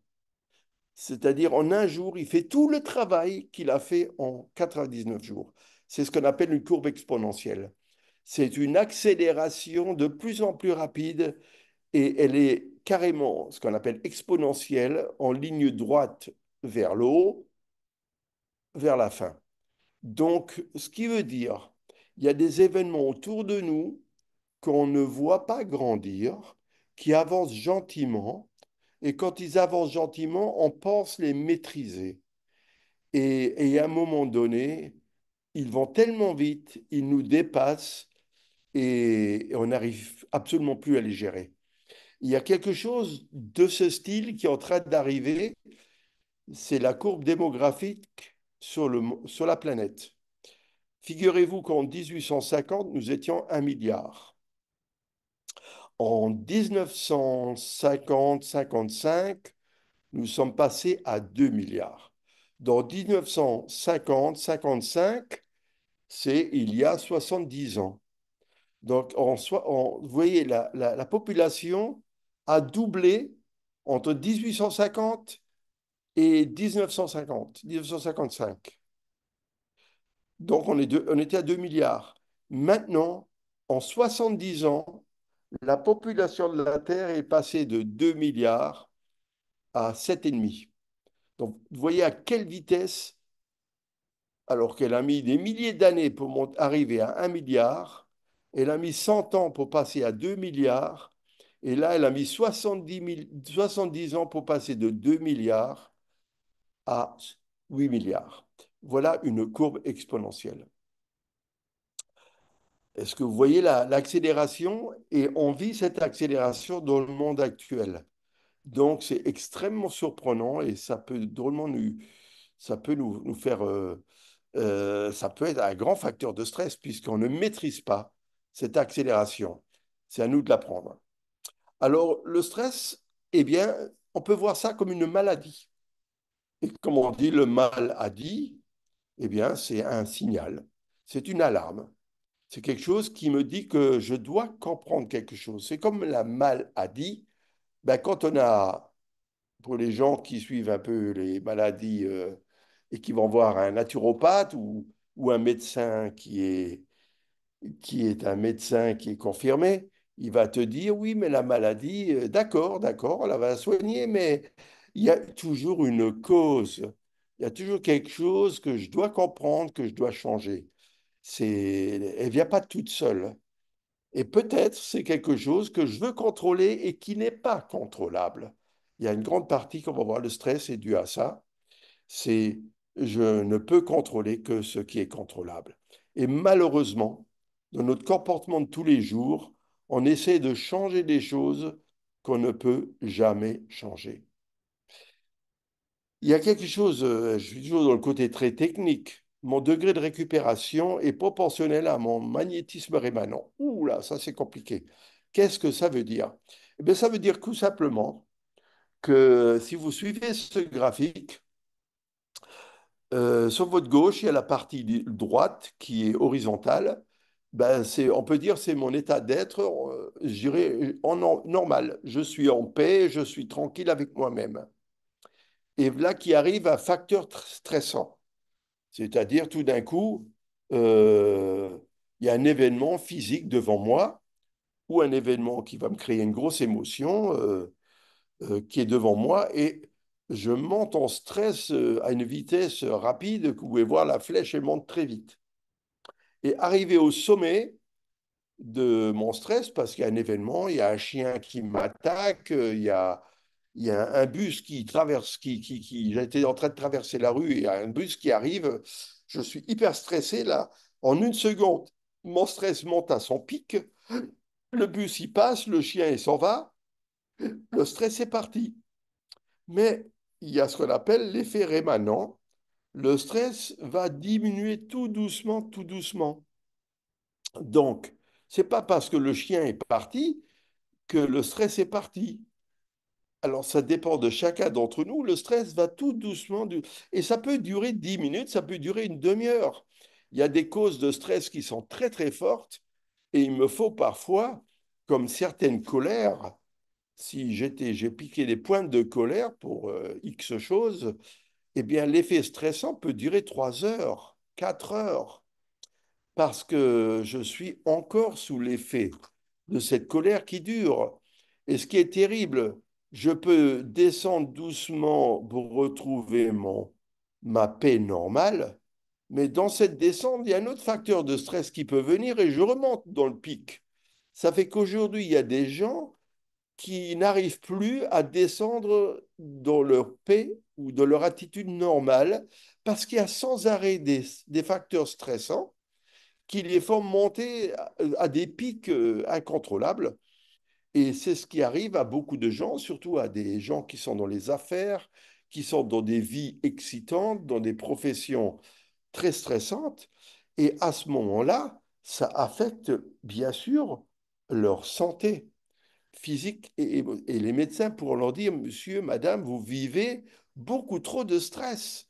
C'est-à-dire, en un jour, il fait tout le travail qu'il a fait en 99 jours. C'est ce qu'on appelle une courbe exponentielle. C'est une accélération de plus en plus rapide et elle est carrément ce qu'on appelle exponentielle en ligne droite vers le haut, vers la fin. Donc, ce qui veut dire, il y a des événements autour de nous qu'on ne voit pas grandir, qui avancent gentiment, et quand ils avancent gentiment, on pense les maîtriser. Et à un moment donné, ils vont tellement vite, ils nous dépassent et on n'arrive absolument plus à les gérer. Il y a quelque chose de ce style qui est en train d'arriver, c'est la courbe démographique sur la planète. Figurez-vous qu'en 1850, nous étions 1 milliard. En 1950-55, nous sommes passés à 2 milliards. Dans 1950-55, c'est il y a 70 ans. Donc, vous voyez, la population a doublé entre 1850 et 1950, 1955. Donc, on était à 2 milliards. Maintenant, en 70 ans, la population de la Terre est passée de 2 milliards à 7,5. Donc, vous voyez à quelle vitesse, alors qu'elle a mis des milliers d'années pour arriver à 1 milliard, elle a mis 100 ans pour passer à 2 milliards, et là, elle a mis 70 ans pour passer de 2 milliards à 8 milliards. Voilà une courbe exponentielle. Est-ce que vous voyez l'accélération? Et on vit cette accélération dans le monde actuel. Donc, c'est extrêmement surprenant et ça peut nous faire, ça peut être un grand facteur de stress puisqu'on ne maîtrise pas cette accélération. C'est à nous de l'apprendre. Alors, le stress, eh bien, on peut voir ça comme une maladie. Et comme on dit, le mal a dit, eh bien, c'est un signal, c'est une alarme. C'est quelque chose qui me dit que je dois comprendre quelque chose. C'est comme la maladie. Ben, quand on a, pour les gens qui suivent un peu les maladies et qui vont voir un naturopathe ou un médecin qui est un médecin qui est confirmé, il va te dire, oui, mais la maladie, d'accord, d'accord, on la va soigner, mais il y a toujours une cause. Il y a toujours quelque chose que je dois comprendre, que je dois changer. Elle ne vient pas toute seule. Et peut-être c'est quelque chose que je veux contrôler et qui n'est pas contrôlable. Il y a une grande partie, qu'on va voir, le stress est dû à ça. C'est je ne peux contrôler que ce qui est contrôlable. Et malheureusement, dans notre comportement de tous les jours, on essaie de changer des choses qu'on ne peut jamais changer. Il y a quelque chose, je suis toujours dans le côté très technique. Mon degré de récupération est proportionnel à mon magnétisme rémanent. Ouh là, ça c'est compliqué. Qu'est-ce que ça veut dire? Eh bien, ça veut dire tout simplement que si vous suivez ce graphique, sur votre gauche, il y a la partie droite qui est horizontale. Ben, on peut dire c'est mon état d'être, je dirais, normal. Je suis en paix, je suis tranquille avec moi-même. Et là qui arrive un facteur stressant. C'est-à-dire, tout d'un coup, euh, il y a un événement physique devant moi ou un événement qui va me créer une grosse émotion qui est devant moi et je monte en stress à une vitesse rapide que vous pouvez voir, la flèche, elle monte très vite. Et arrivé au sommet de mon stress, parce qu'il y a un événement, il y a un chien qui m'attaque, il y a un bus qui traverse, j'étais en train de traverser la rue, et il y a un bus qui arrive, je suis hyper stressé là. En une seconde, mon stress monte à son pic, le bus il passe, le chien il s'en va, le stress est parti. Mais il y a ce qu'on appelle l'effet rémanent. Le stress va diminuer tout doucement, tout doucement. Donc, C'est pas parce que le chien est parti que le stress est parti. Alors, ça dépend de chacun d'entre nous. Le stress va tout doucement, et ça peut durer 10 minutes, ça peut durer une demi-heure. Il y a des causes de stress qui sont très, très fortes, et il me faut parfois, comme certaines colères, si j'ai piqué des pointes de colère pour X choses, eh bien, l'effet stressant peut durer 3 heures, 4 heures, parce que je suis encore sous l'effet de cette colère qui dure. Et ce qui est terrible, je peux descendre doucement pour retrouver ma paix normale, mais dans cette descente, il y a un autre facteur de stress qui peut venir et je remonte dans le pic. Ça fait qu'aujourd'hui, il y a des gens qui n'arrivent plus à descendre dans leur paix ou dans leur attitude normale parce qu'il y a sans arrêt des facteurs stressants qui les font monter à des pics incontrôlables. Et c'est ce qui arrive à beaucoup de gens, surtout à des gens qui sont dans les affaires, qui sont dans des vies excitantes, dans des professions très stressantes. Et à ce moment-là, ça affecte bien sûr leur santé physique et les médecins pourront leur dire, monsieur, madame, vous vivez beaucoup trop de stress.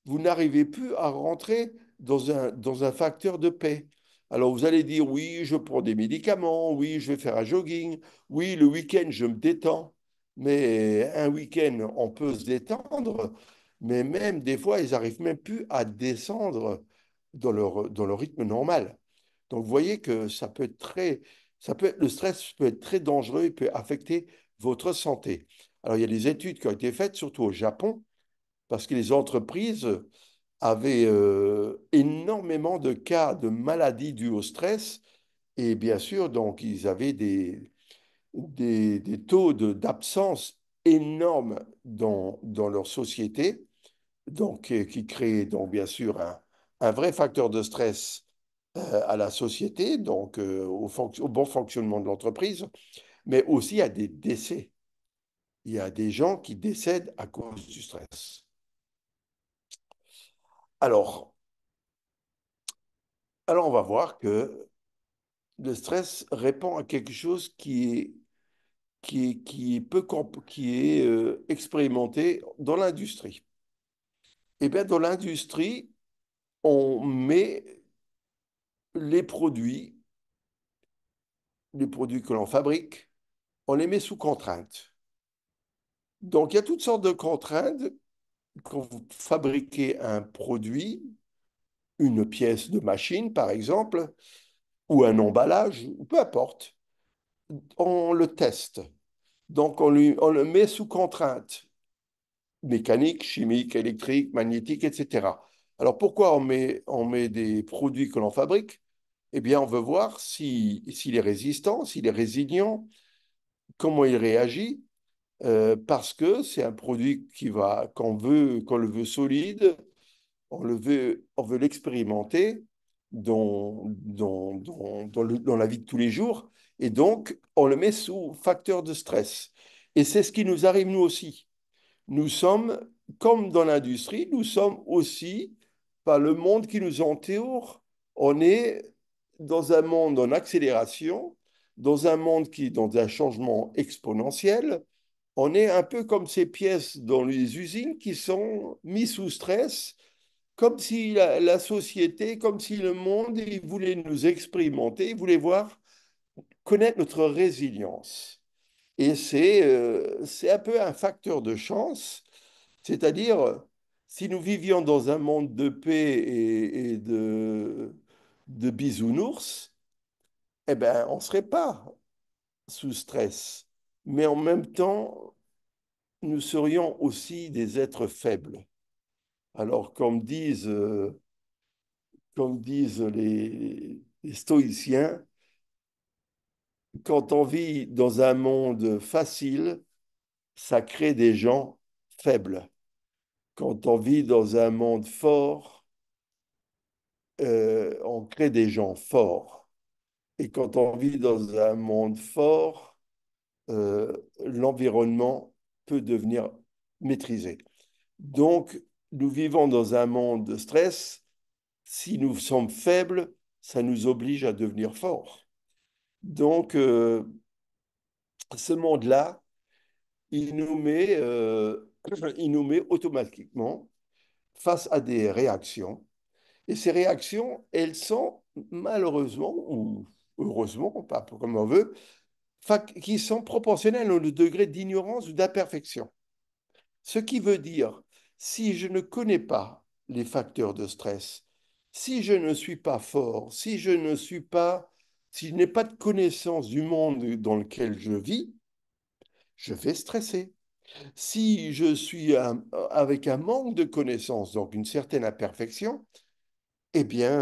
Vous n'arrivez plus à rentrer dans un facteur de paix. Alors vous allez dire, oui, je prends des médicaments, oui, je vais faire un jogging, oui, le week-end, je me détends. Mais un week-end, on peut se détendre, mais même des fois, ils n'arrivent même plus à descendre dans leur rythme normal. Donc vous voyez que le stress peut être très dangereux et peut affecter votre santé. Alors il y a des études qui ont été faites, surtout au Japon, parce que les entreprises avaient énormément de cas de maladies dues au stress. Et bien sûr, donc, ils avaient des taux d'absence énormes dans leur société, donc, qui créaient donc, bien sûr un vrai facteur de stress à la société, donc au bon fonctionnement de l'entreprise, mais aussi à des décès. Il y a des gens qui décèdent à cause du stress. Alors, alors on va voir que le stress répond à quelque chose qui est expérimenté dans l'industrie. Eh bien, dans l'industrie, on met les les produits que l'on fabrique, on les met sous contrainte. Donc, il y a toutes sortes de contraintes quand vous fabriquez un produit, une pièce de machine, par exemple, ou un emballage, ou peu importe. On le teste. Donc, on le met sous contrainte mécanique, chimique, électrique, magnétique, etc. Alors, pourquoi on met des produits que l'on fabrique? Eh bien, on veut voir s'il est résistant, s'il est résilient, comment il réagit, parce que c'est un produit qu'on le veut solide, on veut l'expérimenter dans la vie de tous les jours, et donc on le met sous facteur de stress. Et c'est ce qui nous arrive nous aussi. Nous sommes, comme dans l'industrie, nous sommes aussi par le monde qui nous entoure. On est dans un monde en accélération, dans un monde qui est dans un changement exponentiel. On est un peu comme ces pièces dans les usines qui sont mises sous stress, comme si la société, comme si le monde, il voulait nous expérimenter, il voulait voir, connaître notre résilience. Et c'est un peu un facteur de chance, c'est-à-dire, si nous vivions dans un monde de paix de bisounours, eh ben, on ne serait pas sous stress. Mais en même temps, nous serions aussi des êtres faibles. Alors, comme disent les stoïciens, quand on vit dans un monde facile, ça crée des gens faibles. Quand on vit dans un monde fort, on crée des gens forts. Et quand on vit dans un monde fort, l'environnement peut devenir maîtrisé. Donc, nous vivons dans un monde de stress. Si nous sommes faibles, ça nous oblige à devenir forts. Donc, ce monde-là, il nous met, il nous met automatiquement face à des réactions. Et ces réactions, elles sont malheureusement, ou heureusement, pas comme on veut, qui sont proportionnelles au degré d'ignorance ou d'imperfection. Ce qui veut dire, si je ne connais pas les facteurs de stress, si je ne suis pas fort, si je n'ai pas de connaissance du monde dans lequel je vis, je vais stresser. Si je suis avec un manque de connaissances, donc une certaine imperfection, eh bien,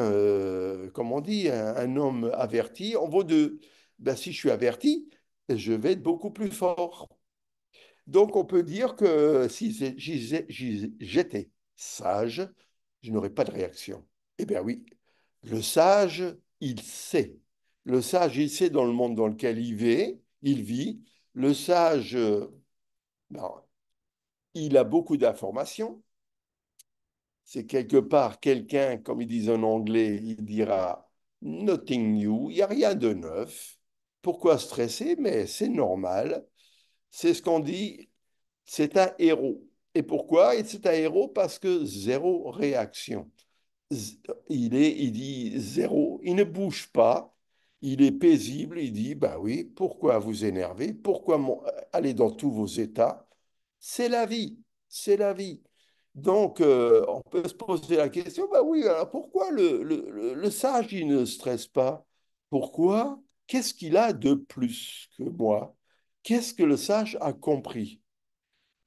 comme on dit, un homme averti en vaut deux. Ben, si je suis averti, je vais être beaucoup plus fort. Donc, on peut dire que si j'étais sage, je n'aurais pas de réaction. Eh bien oui, le sage, il sait. Le sage, il sait dans le monde dans lequel il vit. Le sage, ben, il a beaucoup d'informations. C'est quelque part quelqu'un, comme ils disent en anglais, il dira nothing new, il n'y a rien de neuf. Pourquoi stresser? Mais c'est normal. C'est ce qu'on dit, c'est un héros. Et pourquoi? Et c'est un héros parce que zéro réaction. Il dit zéro, il ne bouge pas, il est paisible, il dit, bah oui, pourquoi vous énerver? Pourquoi aller dans tous vos états? C'est la vie, c'est la vie. Donc, on peut se poser la question, bah oui, alors pourquoi le sage, il ne stresse pas? Pourquoi? Qu'est-ce qu'il a de plus que moi? Qu'est-ce que le sage a compris?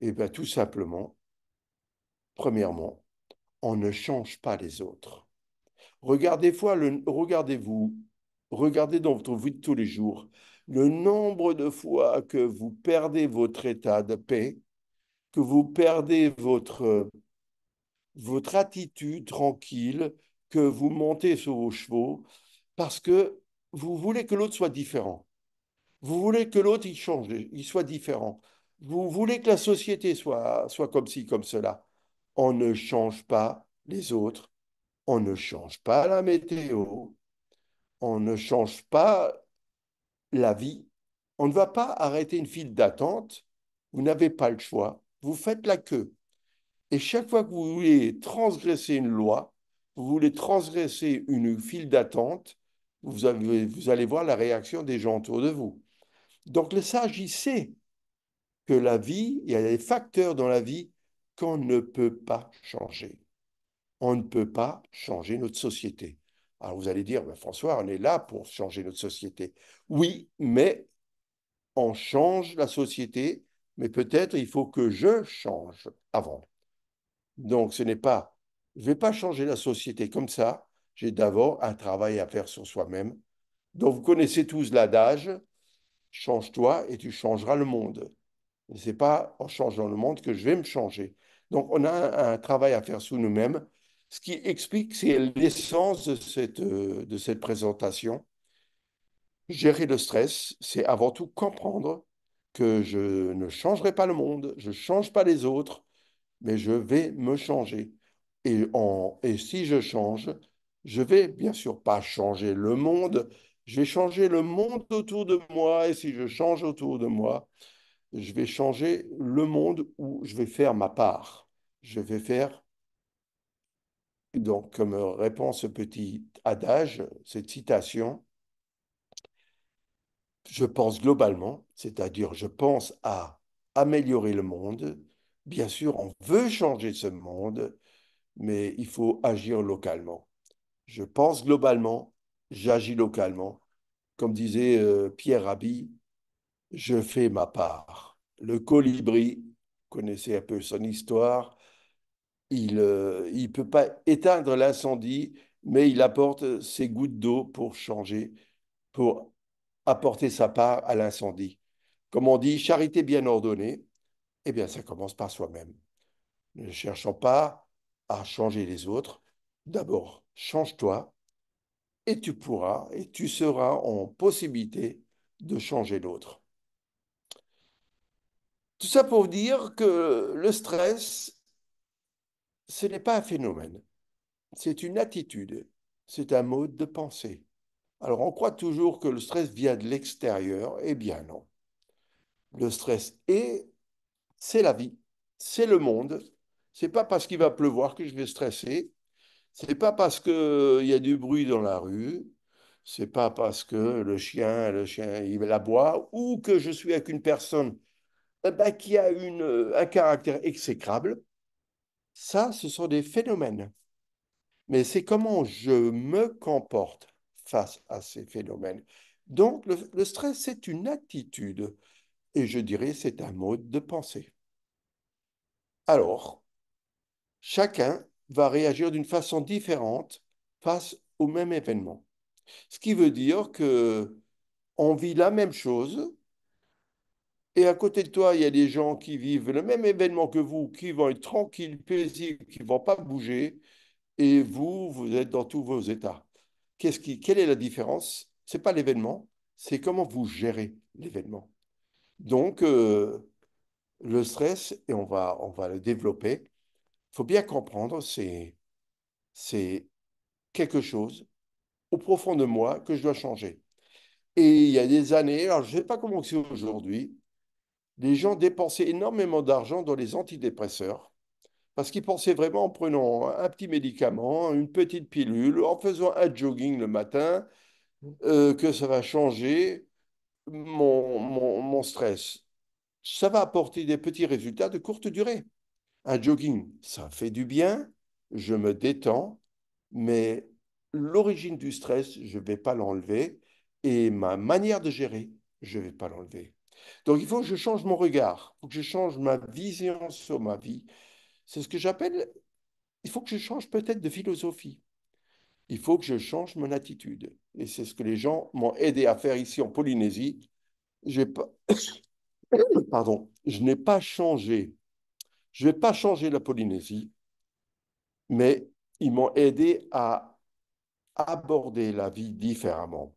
Eh bien, tout simplement, premièrement, on ne change pas les autres. Regardez-vous, regardez dans votre vie de tous les jours le nombre de fois que vous perdez votre état de paix, que vous perdez votre attitude tranquille, que vous montez sur vos chevaux, parce que vous voulez que l'autre soit différent. Vous voulez que l'autre il change, il soit différent. Vous voulez que la société soit comme ci, comme cela. On ne change pas les autres, on ne change pas la météo, on ne change pas la vie. On ne va pas arrêter une file d'attente. Vous n'avez pas le choix. Vous faites la queue. Et chaque fois que vous voulez transgresser une loi, vous voulez transgresser une file d'attente, vous allez voir la réaction des gens autour de vous. Donc le sage, il sait que la vie, il y a des facteurs dans la vie qu'on ne peut pas changer. On ne peut pas changer notre société. Alors vous allez dire, ben François, on est là pour changer notre société. Oui, mais on change la société, mais peut-être il faut que je change avant. Donc ce n'est pas, je ne vais pas changer la société comme ça. J'ai d'abord un travail à faire sur soi-même. Donc vous connaissez tous l'adage, change-toi et tu changeras le monde. Ce n'est pas en changeant le monde que je vais me changer. Donc, on a un travail à faire sur nous-mêmes, ce qui explique, c'est l'essence de cette présentation. Gérer le stress, c'est avant tout comprendre que je ne changerai pas le monde, je ne change pas les autres, mais je vais me changer. Et si je change, je vais bien sûr pas changer le monde, je vais changer le monde autour de moi. Et si je change autour de moi, je vais changer le monde où je vais faire ma part. Je vais faire, donc, comme répond ce petit adage, cette citation, je pense globalement, c'est-à-dire je pense à améliorer le monde. Bien sûr, on veut changer ce monde, mais il faut agir localement. Je pense globalement, j'agis localement. Comme disait Pierre Rabhi, je fais ma part. Le colibri, vous connaissez un peu son histoire, il peut pas éteindre l'incendie, mais il apporte ses gouttes d'eau pour changer, pour apporter sa part à l'incendie. Comme on dit, charité bien ordonnée, eh bien, ça commence par soi-même. Ne cherchons pas à changer les autres. D'abord, change-toi et tu pourras et tu seras en possibilité de changer l'autre. Tout ça pour dire que le stress, ce n'est pas un phénomène, c'est une attitude, c'est un mode de pensée. Alors, on croit toujours que le stress vient de l'extérieur. Eh bien, non. Le stress c'est la vie, c'est le monde. C'est pas parce qu'il va pleuvoir que je vais stresser. C'est pas parce qu'il y a du bruit dans la rue. C'est pas parce que le chien, il aboie ou que je suis avec une personne qui a un caractère exécrable. Ça, ce sont des phénomènes. Mais c'est comment je me comporte face à ces phénomènes. Donc, le stress, c'est une attitude et je dirais c'est un mode de pensée. Alors, chacun va réagir d'une façon différente face au même événement. Ce qui veut dire que on vit la même chose et à côté de toi, il y a des gens qui vivent le même événement que vous, qui vont être tranquilles, paisibles, qui ne vont pas bouger et vous, vous êtes dans tous vos états. Quelle est la différence? C'est pas l'événement, c'est comment vous gérez l'événement. Donc, le stress, et on va le développer, il faut bien comprendre, c'est quelque chose au profond de moi que je dois changer. Et il y a des années, alors je ne sais pas comment c'est aujourd'hui, les gens dépensaient énormément d'argent dans les antidépresseurs parce qu'ils pensaient vraiment en prenant un petit médicament, une petite pilule, en faisant un jogging le matin, que ça va changer mon stress. Ça va apporter des petits résultats de courte durée. Un jogging, ça fait du bien, je me détends, mais l'origine du stress, je ne vais pas l'enlever et ma manière de gérer, je ne vais pas l'enlever. Donc il faut que je change mon regard, il faut que je change ma vision sur ma vie. C'est ce que j'appelle, il faut que je change peut-être de philosophie. Il faut que je change mon attitude. Et c'est ce que les gens m'ont aidé à faire ici en Polynésie. J'ai pas, pardon, je n'ai pas changé. Je ne vais pas changer la Polynésie, mais ils m'ont aidé à aborder la vie différemment.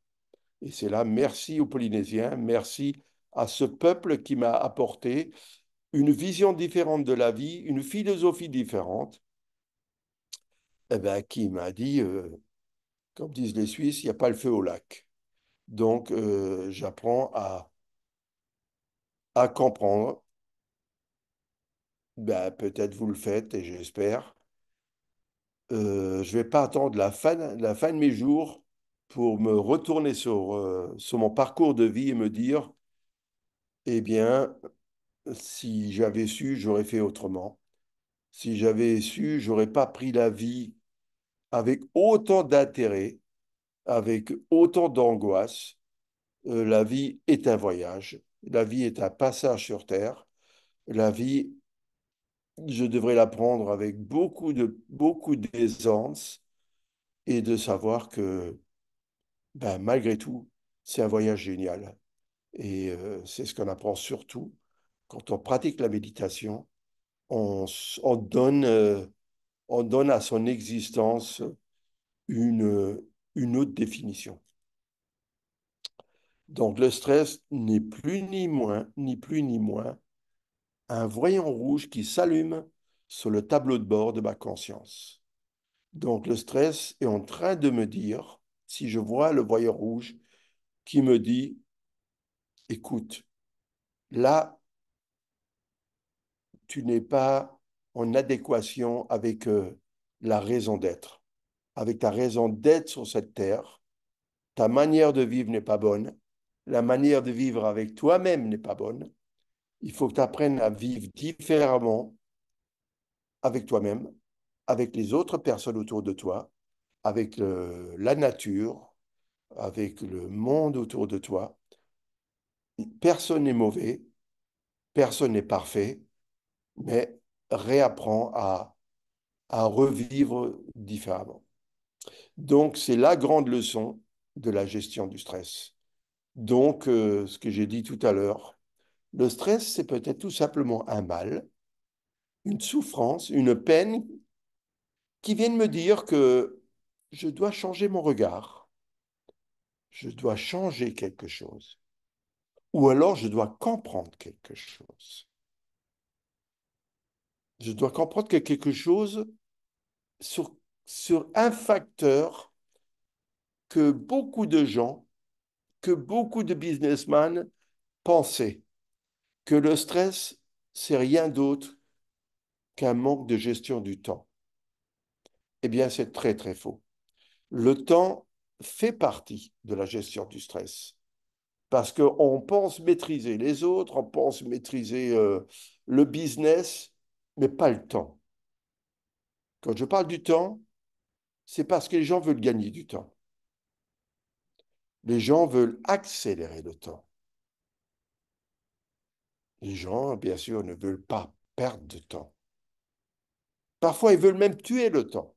Et c'est là, merci aux Polynésiens, merci à ce peuple qui m'a apporté une vision différente de la vie, une philosophie différente, eh ben, qui m'a dit, comme disent les Suisses, il n'y a pas le feu au lac. Donc, j'apprends à comprendre, ben, peut-être vous le faites et j'espère. Je ne vais pas attendre la fin de mes jours pour me retourner sur mon parcours de vie et me dire, eh bien, si j'avais su, j'aurais fait autrement. Si j'avais su, j'aurais pas pris la vie avec autant d'intérêt, avec autant d'angoisse. La vie est un voyage. La vie est un passage sur Terre. La vie, je devrais la prendre avec beaucoup d'aisance et de savoir que, ben, malgré tout, c'est un voyage génial. Et c'est ce qu'on apprend surtout quand on pratique la méditation. On donne à son existence une, une autre définition. Donc le stress n'est plus ni moins, un voyant rouge qui s'allume sur le tableau de bord de ma conscience. Donc le stress est en train de me dire, si je vois le voyant rouge qui me dit, écoute, là, tu n'es pas en adéquation avec la raison d'être, avec ta raison d'être sur cette terre. Ta manière de vivre n'est pas bonne. La manière de vivre avec toi-même n'est pas bonne. Il faut que tu apprennes à vivre différemment avec toi-même, avec les autres personnes autour de toi, avec la nature, avec le monde autour de toi. Personne n'est mauvais, personne n'est parfait, mais réapprends à revivre différemment. Donc, c'est la grande leçon de la gestion du stress. Donc, ce que j'ai dit tout à l'heure, le stress, c'est peut-être tout simplement un mal, une souffrance, une peine qui vient de me dire que je dois changer mon regard, je dois changer quelque chose, ou alors je dois comprendre quelque chose. Je dois comprendre que quelque chose sur un facteur que beaucoup de gens, que beaucoup de businessmen pensaient que le stress, c'est rien d'autre qu'un manque de gestion du temps. Eh bien, c'est très, très faux. Le temps fait partie de la gestion du stress parce qu'on pense maîtriser les autres, on pense maîtriser le business, mais pas le temps. Quand je parle du temps, c'est parce que les gens veulent gagner du temps. Les gens veulent accélérer le temps. Les gens, bien sûr, ne veulent pas perdre de temps. Parfois, ils veulent même tuer le temps.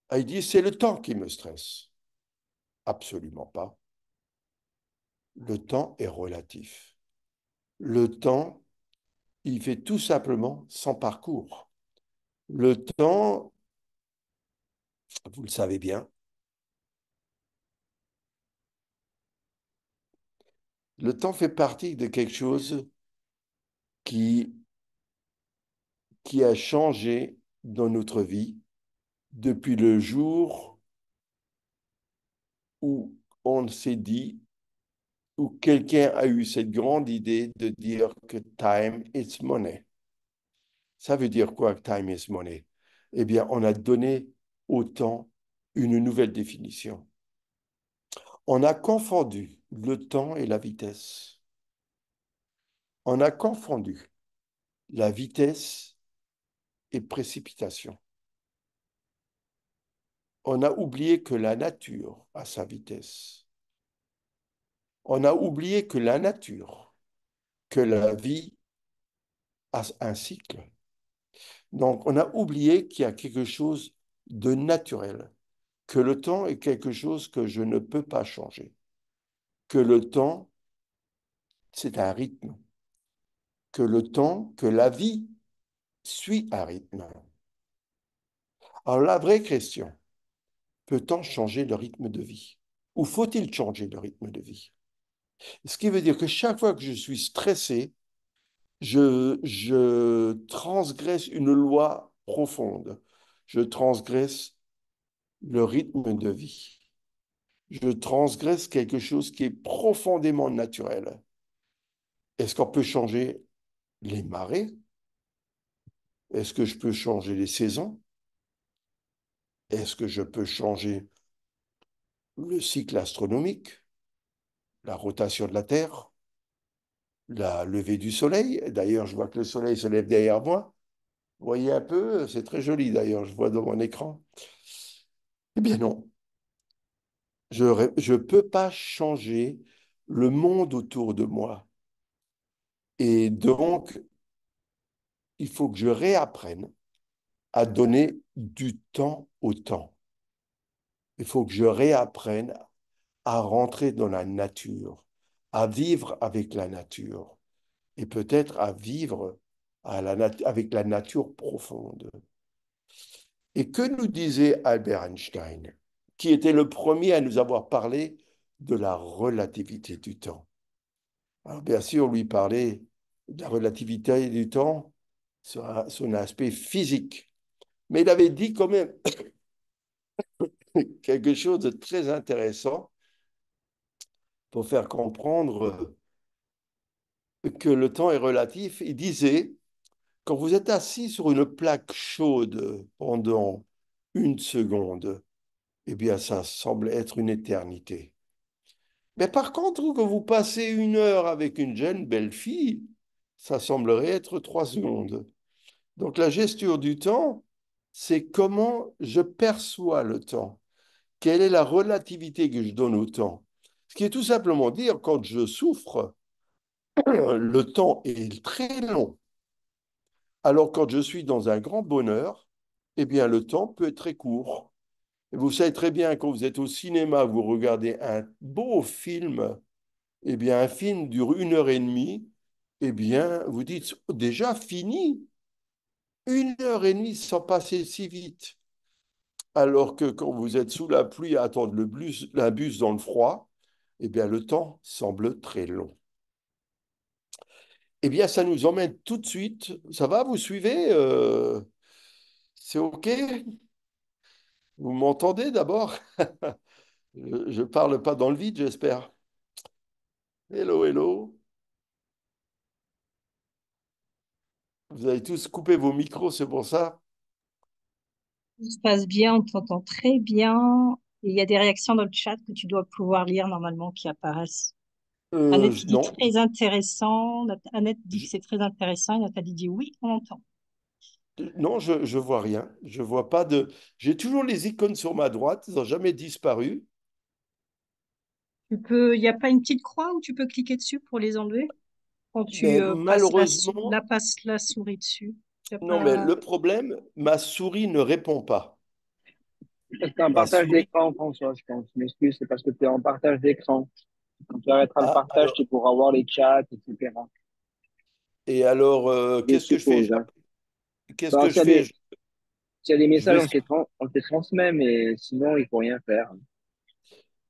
Ah, ils disent, c'est le temps qui me stresse. Absolument pas. Le temps est relatif. Le temps, il fait tout simplement son parcours. Le temps, vous le savez bien, le temps fait partie de quelque chose qui, qui a changé dans notre vie depuis le jour où on s'est dit, où quelqu'un a eu cette grande idée de dire que time is money. Ça veut dire quoi, time is money? Eh bien, on a donné au temps une nouvelle définition. On a confondu le temps et la vitesse. On a confondu la vitesse et précipitation. On a oublié que la nature a sa vitesse. On a oublié que la nature, que la vie a un cycle. Donc, on a oublié qu'il y a quelque chose de naturel, que le temps est quelque chose que je ne peux pas changer, que le temps, c'est un rythme, que le temps, que la vie suit un rythme. Alors, la vraie question, peut-on changer le rythme de vie? Ou faut-il changer le rythme de vie? Ce qui veut dire que chaque fois que je suis stressé, je transgresse une loi profonde. Je transgresse le rythme de vie. Je transgresse quelque chose qui est profondément naturel. Est-ce qu'on peut changer les marées? Est-ce que je peux changer les saisons? Est-ce que je peux changer le cycle astronomique, la rotation de la Terre, la levée du soleil? D'ailleurs, je vois que le soleil se lève derrière moi. Vous voyez un peu, c'est très joli d'ailleurs, je vois dans mon écran. Eh bien non, je ne peux pas changer le monde autour de moi. Et donc, il faut que je réapprenne à donner du temps au temps. Il faut que je réapprenne à rentrer dans la nature, à vivre avec la nature et peut-être à vivre avec la nature profonde. Et que nous disait Albert Einstein, qui était le premier à nous avoir parlé de la relativité du temps? Alors bien sûr, lui parlait de la relativité du temps sur son aspect physique, mais il avait dit quand même quelque chose de très intéressant pour faire comprendre que le temps est relatif. Il disait, quand vous êtes assis sur une plaque chaude pendant une seconde, eh bien, ça semble être une éternité. Mais par contre, que vous passez une heure avec une jeune belle fille, ça semblerait être 3 secondes. Donc la gestion du temps, c'est comment je perçois le temps. Quelle est la relativité que je donne au temps? Ce qui est tout simplement dire, quand je souffre, le temps est très long. Alors quand je suis dans un grand bonheur, eh bien le temps peut être très court. Et vous savez très bien, quand vous êtes au cinéma, vous regardez un beau film, eh bien un film dure 1 heure et demie, eh bien vous dites déjà fini. 1 heure et demie sans passer si vite. Alors que quand vous êtes sous la pluie à attendre le bus dans le froid, eh bien le temps semble très long. Eh bien, ça nous emmène tout de suite. Ça va, vous suivez c'est OK? Vous m'entendez d'abord? Je parle pas dans le vide, j'espère. Hello, hello. Vous avez tous coupé vos micros, c'est pour ça?
Tout se passe bien, on t'entend très bien. Et il y a des réactions dans le chat que tu dois pouvoir lire normalement qui apparaissent. Annette qui dit
Non,
très intéressant. Annette dit que
je,
c'est très intéressant. Et Nathalie dit oui, on entend.
non, je vois rien. Je vois pas de. J'ai toujours les icônes sur ma droite, ils n'ont jamais disparu.
Il n'y a pas une petite croix où tu peux cliquer dessus pour les enlever quand tu
Mais malheureusement,
passes la souris dessus. Y a
non, mais
pas...
le problème, ma souris ne répond pas.
Parce que c'est un
Ma
partage
souris.
d'écran, François, je pense. Je m'excuse, c'est parce que tu es en partage d'écran. Quand tu arrêteras le
Ah,
partage, tu pourras voir les chats, etc.
et alors,
Je
qu'est-ce que je fais?
suppose, hein.
Qu'est-ce
Ben,
que je fais?
s'il y a des
Je
messages,
vais sur-
on te les transmet, mais sinon, il faut rien faire.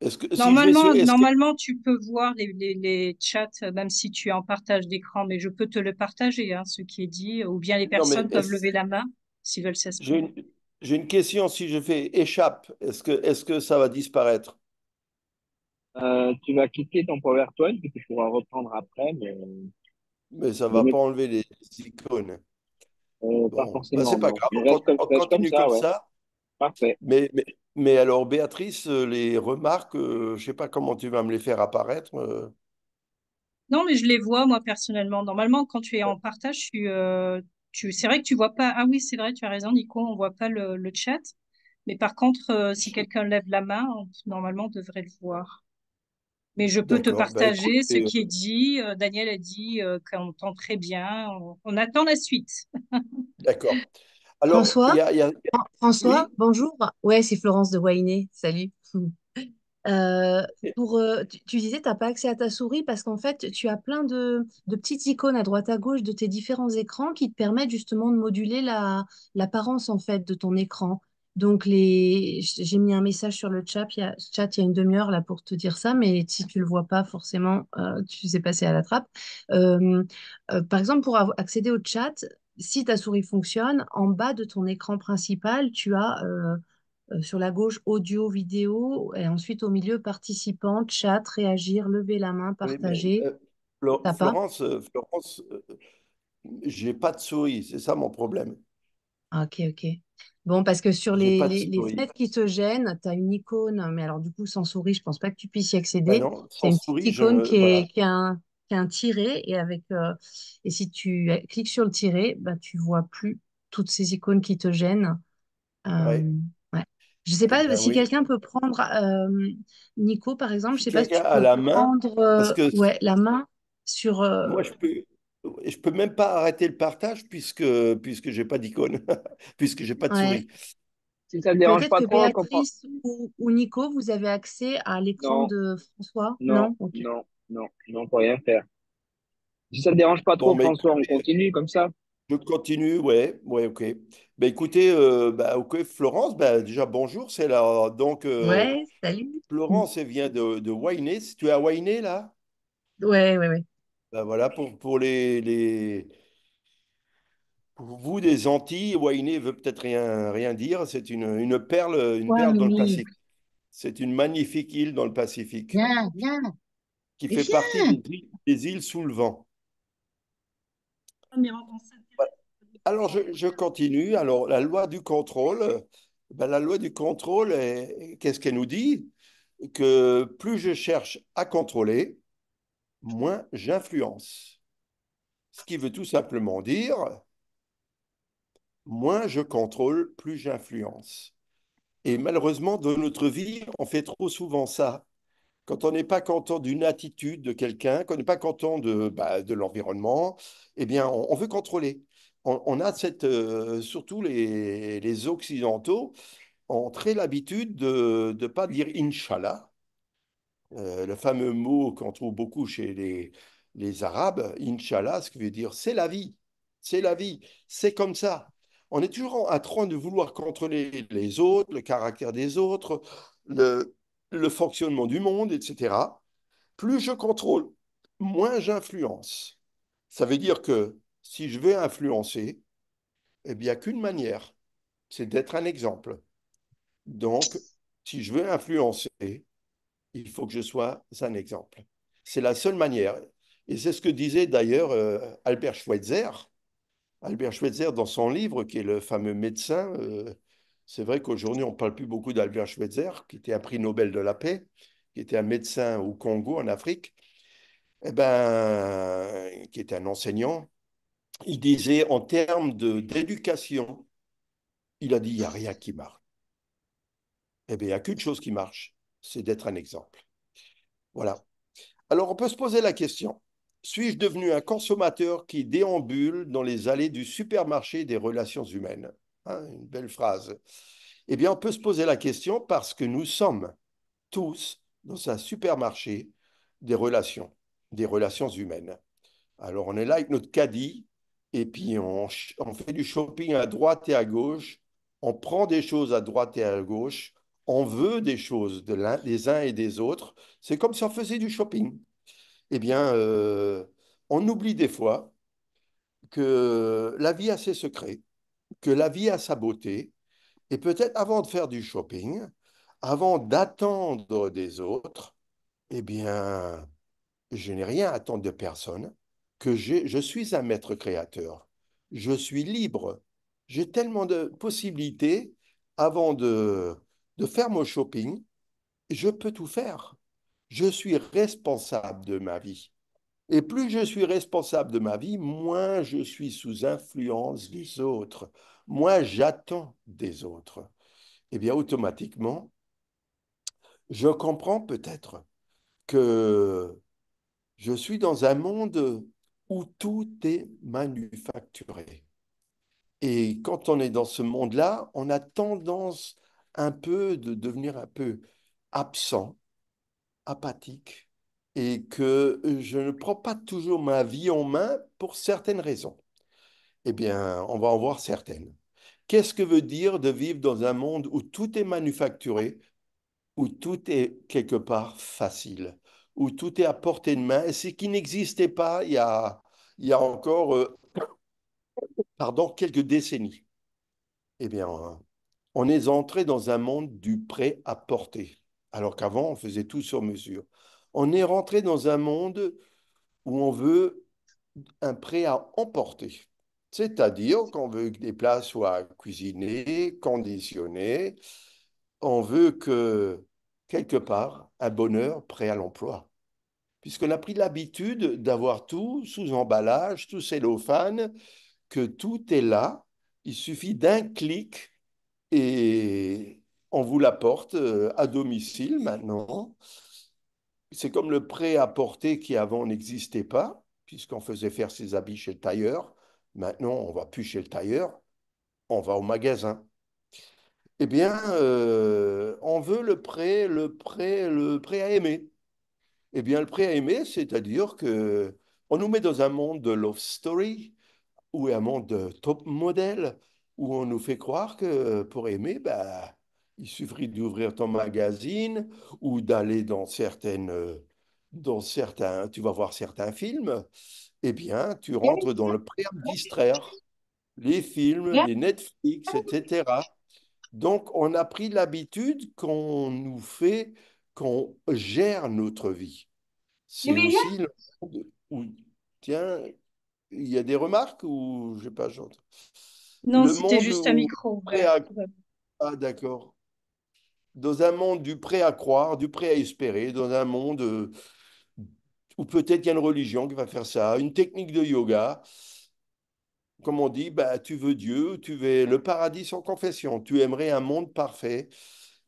Est-ce que si je vais sur Escape,
Normalement, tu peux voir les chats, même si tu es en partage d'écran, mais je peux te le partager, hein, ce qui est dit, ou bien les
non, mais
personnes peuvent lever la main s'ils veulent
j'ai
s'exprimer.
une, j'ai une question. Si je fais échappe, est-ce que ça va disparaître?
Tu vas quitter ton PowerPoint que tu pourras reprendre après, mais
Mais ça va
limite,
pas enlever les icônes.
pas
Bon, bah, c'est
forcément,
pas
non.
grave. On
Reste comme
continue
ça,
comme
ouais.
ça.
Parfait.
Mais alors, Béatrice, les remarques, je sais pas comment tu vas me les faire apparaître.
Non, mais je les vois, moi, personnellement. Normalement, quand tu es en partage, c'est vrai que tu vois pas. Ah oui, c'est vrai, tu as raison, Nico, on voit pas le chat. Mais par contre, si
Je-
quelqu'un lève la main, normalement, on devrait le voir. Mais je peux te
D'accord. Bah, écoute,
partager ce qui est dit. Daniel a dit qu'on entend très bien. On attend la suite.
d'accord. Alors,
François,
oui.
François, bonjour. Ouais, c'est Florence de Wainé. Salut. Euh, tu disais, tu n'as pas accès à ta souris parce qu'en fait, tu as plein de petites icônes à droite à gauche de tes différents écrans qui te permettent justement de moduler l'apparence en fait de ton écran. Donc, j'ai mis un message sur le chat il y a une demi-heure là pour te dire ça, mais si tu le vois pas forcément, tu sais passer à la trappe. Euh, Par exemple, pour accéder au chat, si ta souris fonctionne, en bas de ton écran principal, tu as sur la gauche, audio, vidéo, et ensuite au milieu, participants, chat, réagir, lever la main,
Oui, mais
partager. T'as pas?
Florence, j'ai pas de souris, c'est ça mon problème.
Ah, ok, ok. Bon, parce que sur
J'ai pas de
les
souris.
fenêtres qui te gênent, tu as une icône, mais alors du coup, sans souris, je pense pas que tu puisses y
Ben
accéder.
non,
C'est
sans
une petite
souris,
icône
voilà.
qui a un tiret, et si tu cliques sur le tiret, bah, tu vois plus toutes ces icônes qui te gênent.
Ouais.
Ouais. Je sais
Eh
pas
ben
si
oui.
quelqu'un peut prendre, Nico par exemple, je
Si
sais pas si
quelqu'un
tu
a
peux
la main,
prendre
parce que
ouais, la main sur.
moi je peux même pas arrêter le partage puisque j'ai pas d'icône, puisque j'ai pas de
Ouais.
souris.
Si ça te dérange
Peut-être
pas
que
trop,
Béatrice ou Nico, vous avez accès à l'écran
non,
de François?
non,
Non? Ok.
non, non, non, on peut rien faire. Si ça te dérange pas
Bon,
trop,
mais
François, on
écoutez,
continue comme ça.
je continue, ouais, ouais, ok. Ben écoutez, ok, Florence, déjà bonjour, c'est là. Donc
Ouais, salut.
Florence, elle vient de Wainé. Si tu es à Wainé là,
Ouais, ouais, ouais.
ben voilà pour pour vous des Antilles, Wainé veut peut-être rien dire. C'est une perle dans le
Wainé,
Pacifique. C'est une magnifique île dans le Pacifique
viens, viens,
qui
mais
fait partie
viens.
des îles sous le vent.
Mais on s'intéresse.
Alors, je continue. Alors, la loi du contrôle, qu'est-ce qu'elle nous dit? Que plus je cherche à contrôler, moins j'influence. Ce qui veut tout simplement dire, moins je contrôle, plus j'influence. Et malheureusement, dans notre vie, on fait trop souvent ça. Quand on n'est pas content d'une attitude de quelqu'un, quand on n'est pas content de l'environnement, eh bien, on veut contrôler. On a surtout les Occidentaux, ont très l'habitude de ne pas dire Inch'Allah, le fameux mot qu'on trouve beaucoup chez les Arabes, Inch'Allah, ce qui veut dire c'est la vie, c'est la vie, c'est comme ça. On est toujours en train de vouloir contrôler les autres, le caractère des autres, le, le fonctionnement du monde, etc. Plus je contrôle, moins j'influence. Ça veut dire que si je veux influencer, eh bien, il n'y a qu'une manière, c'est d'être un exemple. Donc, si je veux influencer, il faut que je sois un exemple. C'est la seule manière. Et c'est ce que disait d'ailleurs Albert Schweitzer. Albert Schweitzer, dans son livre, qui est le fameux médecin, c'est vrai qu'aujourd'hui, on ne parle plus beaucoup d'Albert Schweitzer, qui était un prix Nobel de la paix, qui était un médecin au Congo, en Afrique, eh ben, qui était un enseignant. Il disait, en termes d'éducation, il a dit, il n'y a rien qui marche. Eh bien, il n'y a qu'une chose qui marche, c'est d'être un exemple. Voilà. Alors, on peut se poser la question, suis-je devenu un consommateur qui déambule dans les allées du supermarché des relations humaines? Hein, une belle phrase. Eh bien, on peut se poser la question parce que nous sommes tous dans un supermarché des relations humaines. Alors, on est là avec notre caddie et puis on fait du shopping à droite et à gauche, on prend des choses à droite et à gauche, on veut des choses des uns et des autres. C'est comme si on faisait du shopping. Eh bien, on oublie des fois que la vie a ses secrets, que la vie a sa beauté, et peut-être avant de faire du shopping, avant d'attendre des autres, eh bien, je n'ai rien à attendre de personne, je suis un maître créateur. Je suis libre. J'ai tellement de possibilités avant de faire mon shopping. Je peux tout faire. Je suis responsable de ma vie. Et plus je suis responsable de ma vie, moins je suis sous influence des autres, moins j'attends des autres. Eh bien, automatiquement, je comprends peut-être que je suis dans un monde où tout est manufacturé. Et quand on est dans ce monde-là, on a tendance un peu de devenir un peu absent, apathique, et que je ne prends pas toujours ma vie en main pour certaines raisons. Eh bien, on va en voir certaines. Qu'est-ce que veut dire de vivre dans un monde où tout est manufacturé, où tout est quelque part facile, où tout est à portée de main, et ce qui n'existait pas il y a encore pardon, quelques décennies? Eh bien, on est entré dans un monde du prêt-à-porter, alors qu'avant, on faisait tout sur mesure. On est rentré dans un monde où on veut un prêt à emporter. C'est-à-dire qu'on veut que les plats soient cuisinés, conditionnés. On veut que, quelque part, un bonheur prêt à l'emploi. Puisqu'on a pris l'habitude d'avoir tout sous emballage, tout cellophane, que tout est là. Il suffit d'un clic et on vous l'apporte à domicile maintenant. C'est comme le prêt-à-porter qui avant n'existait pas, puisqu'on faisait faire ses habits chez le tailleur. Maintenant, on ne va plus chez le tailleur, on va au magasin. Eh bien, on veut le prêt à aimer. Eh bien, le prêt à aimer, c'est-à-dire que on nous met dans un monde de love story ou un monde de top modèle où on nous fait croire que pour aimer, bah, il suffit d'ouvrir ton magazine ou d'aller dans certains, tu vas voir certains films, eh bien, tu rentres dans le prêt à me distraire, les films, les Netflix, etc. Donc, on a pris l'habitude qu'on gère notre vie. C'est aussi le monde où, tiens, il y a des remarques ou je sais pas, j'entends.
Non,
Le
c'était
monde
juste un
où
micro
prêt
ouvert.
à... Ah, d'accord. Dans un monde du prêt à croire, du prêt à espérer, dans un monde où peut-être il y a une religion qui va faire ça, une technique de yoga. Comme on dit, bah, tu veux Dieu, tu veux le paradis sans confession, tu aimerais un monde parfait.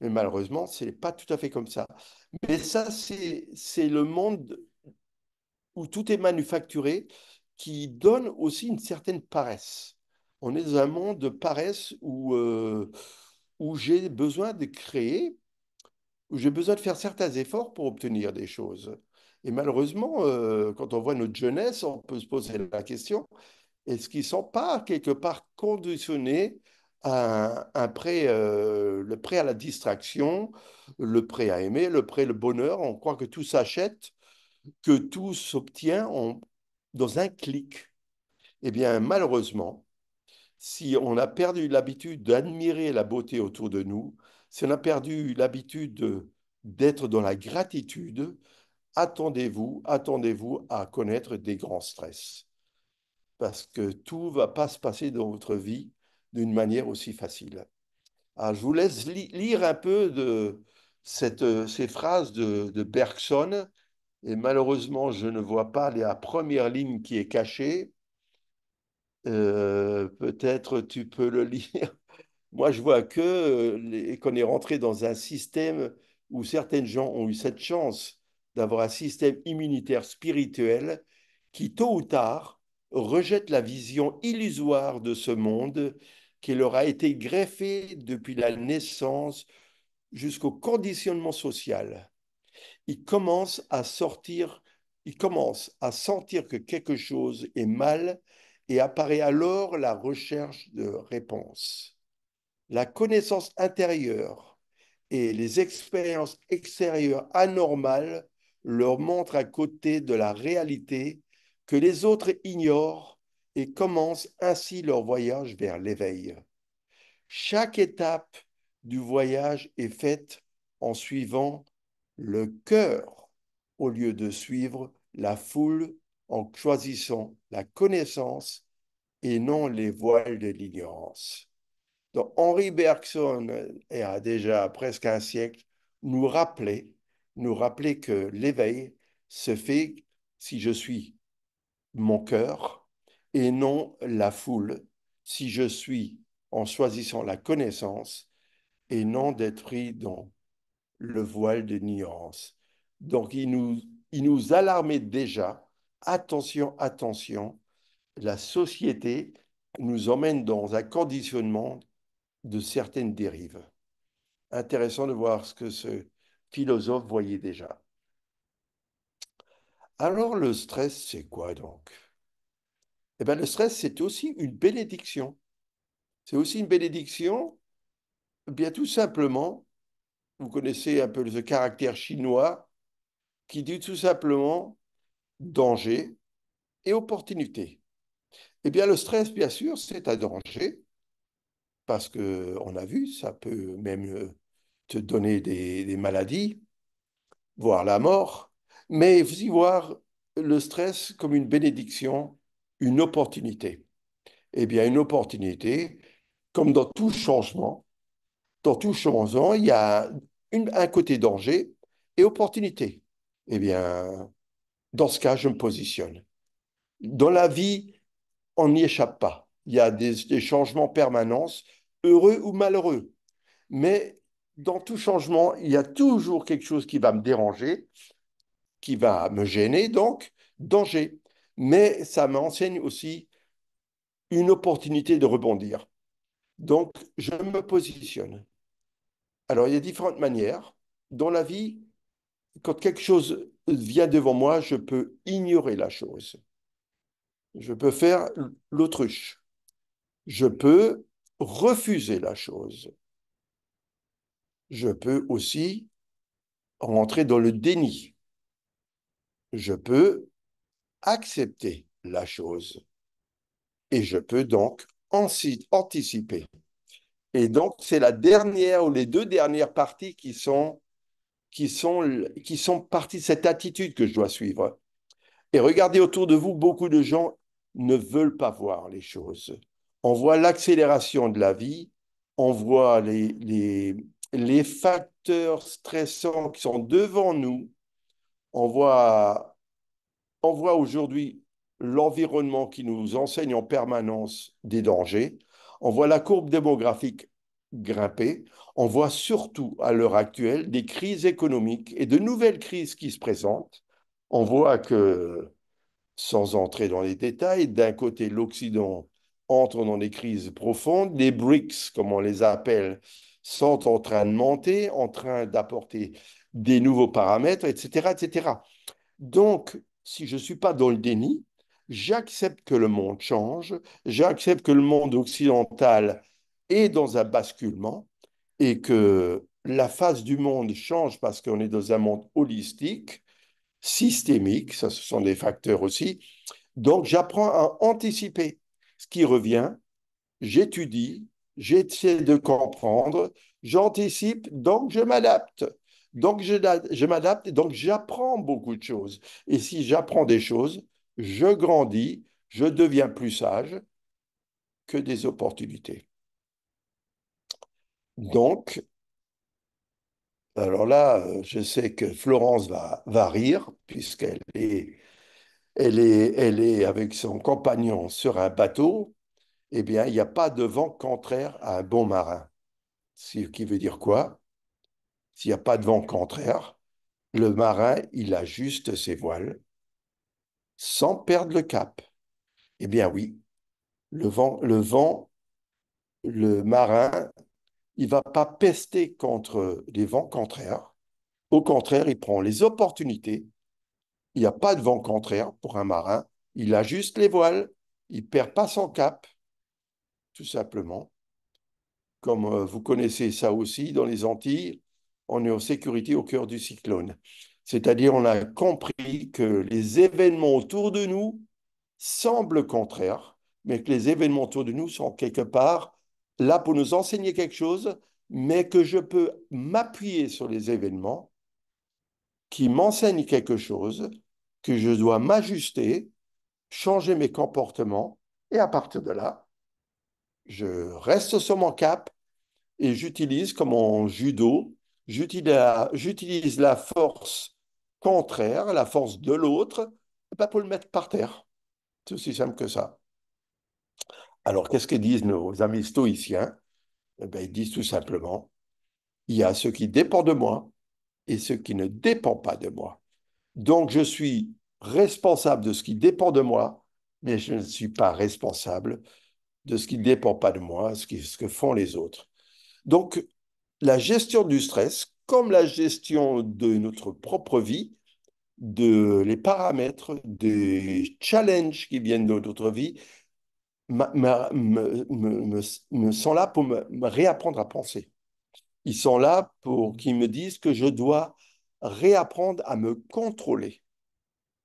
Mais malheureusement, ce n'est pas tout à fait comme ça. Mais ça, c'est le monde où tout est manufacturé qui donne aussi une certaine paresse. On est dans un monde de paresse où j'ai besoin de créer, où j'ai besoin de faire certains efforts pour obtenir des choses. Et malheureusement, quand on voit notre jeunesse, on peut se poser la question, est-ce qu'ils ne sont pas quelque part conditionnés à un prêt, le prêt à la distraction, le prêt à aimer, le prêt le bonheur? On croit que tout s'achète, que tout s'obtient dans un clic. Eh bien, malheureusement, si on a perdu l'habitude d'admirer la beauté autour de nous, si on a perdu l'habitude d'être dans la gratitude, attendez-vous à connaître des grands stress. Parce que tout ne va pas se passer dans votre vie d'une manière aussi facile. Alors, je vous laisse lire un peu de ces phrases de Bergson. Et malheureusement, je ne vois pas la première ligne qui est cachée. Peut-être tu peux le lire. Moi, je vois que qu'on est rentré dans un système où certaines gens ont eu cette chance d'avoir un système immunitaire spirituel qui, tôt ou tard, rejette la vision illusoire de ce monde qui leur a été greffé depuis la naissance jusqu'au conditionnement social. Ils commencent à sortir, ils commencent à sentir que quelque chose est mal et apparaît alors la recherche de réponses. La connaissance intérieure et les expériences extérieures anormales leur montrent à côté de la réalité que les autres ignorent et commencent ainsi leur voyage vers l'éveil. Chaque étape du voyage est faite en suivant le cœur au lieu de suivre la foule en choisissant la connaissance et non les voiles de l'ignorance. Donc, Henri Bergson, il y a déjà presque un siècle, nous rappelait, nous rappelait que l'éveil se fait si je suis mon cœur et non la foule, si je suis en choisissant la connaissance et non d'être pris dans le voile de l'ignorance. Donc, il nous alarmait déjà, attention, attention, la société nous emmène dans un conditionnement de certaines dérives. Intéressant de voir ce que ce philosophe voyait déjà. Alors le stress, c'est quoi donc? Eh bien, le stress, c'est aussi une bénédiction. C'est aussi une bénédiction, bien tout simplement, vous connaissez un peu le caractère chinois qui dit tout simplement danger et opportunité. Eh bien, le stress, bien sûr, c'est un danger parce qu'on a vu, ça peut même te donner des maladies, voire la mort, mais il faut y voir le stress comme une bénédiction, une opportunité. Eh bien, une opportunité, comme dans tout changement, il y a un côté danger et opportunité. Eh bien, dans ce cas, je me positionne. Dans la vie, on n'y échappe pas. Il y a des changements permanents, heureux ou malheureux. Mais dans tout changement, il y a toujours quelque chose qui va me déranger, qui va me gêner, donc danger. Mais ça m'enseigne aussi une opportunité de rebondir. Donc, je me positionne. Alors, il y a différentes manières. Dans la vie, quand quelque chose vient devant moi, je peux ignorer la chose. Je peux faire l'autruche. Je peux refuser la chose. Je peux aussi rentrer dans le déni. Je peux accepter la chose. Et je peux donc anticiper. Et donc, c'est la dernière ou les deux dernières parties qui sont partie de cette attitude que je dois suivre. Et regardez autour de vous, beaucoup de gens ne veulent pas voir les choses. On voit l'accélération de la vie, on voit les facteurs stressants qui sont devant nous, on voit, on voit aujourd'hui l'environnement qui nous enseigne en permanence des dangers, on voit la courbe démographique grimper, on voit surtout à l'heure actuelle des crises économiques et de nouvelles crises qui se présentent. On voit que, sans entrer dans les détails, d'un côté, l'Occident entre dans des crises profondes, les BRICS, comme on les appelle, sont en train de monter, en train d'apporter des nouveaux paramètres, etc., etc. Donc, si je ne suis pas dans le déni, j'accepte que le monde change, j'accepte que le monde occidental est dans un basculement et que la face du monde change parce qu'on est dans un monde holistique, systémique, ça ce sont des facteurs aussi. Donc j'apprends à anticiper ce qui revient, j'étudie, j'essaie de comprendre, j'anticipe, donc je m'adapte. Donc, je m'adapte et donc j'apprends beaucoup de choses. Et si j'apprends des choses, je grandis, je deviens plus sage que des opportunités. Donc, alors là, je sais que Florence va rire, elle est avec son compagnon sur un bateau. Eh bien, il n'y a pas de vent contraire à un bon marin. Ce qui veut dire quoi? S'il n'y a pas de vent contraire, le marin, il ajuste ses voiles sans perdre le cap. Eh bien oui, le marin, il va pas pester contre les vents contraires. Au contraire, il prend les opportunités. Il n'y a pas de vent contraire pour un marin. Il ajuste les voiles. Il perd pas son cap, tout simplement. Comme vous connaissez ça aussi, dans les Antilles, on est en sécurité au cœur du cyclone. C'est-à-dire, on a compris que les événements autour de nous semblent contraires, mais que les événements autour de nous sont quelque part là pour nous enseigner quelque chose, mais que je peux m'appuyer sur les événements qui m'enseignent quelque chose, que je dois m'ajuster, changer mes comportements, et à partir de là, je reste sur mon cap et j'utilise, comme en judo, j'utilise la force contraire, la force de l'autre, pas pour le mettre par terre. C'est aussi simple que ça. Alors, qu'est-ce que disent nos amis stoïciens? Eh bien, ils disent tout simplement, il y a ce qui dépend de moi et ce qui ne dépend pas de moi. Donc, je suis responsable de ce qui dépend de moi, mais je ne suis pas responsable de ce qui ne dépend pas de moi, ce que font les autres. Donc, la gestion du stress, comme la gestion de notre propre vie, les paramètres, des challenges qui viennent de notre vie, me sont là pour me réapprendre à penser. Ils sont là pour qu'ils me disent que je dois réapprendre à me contrôler.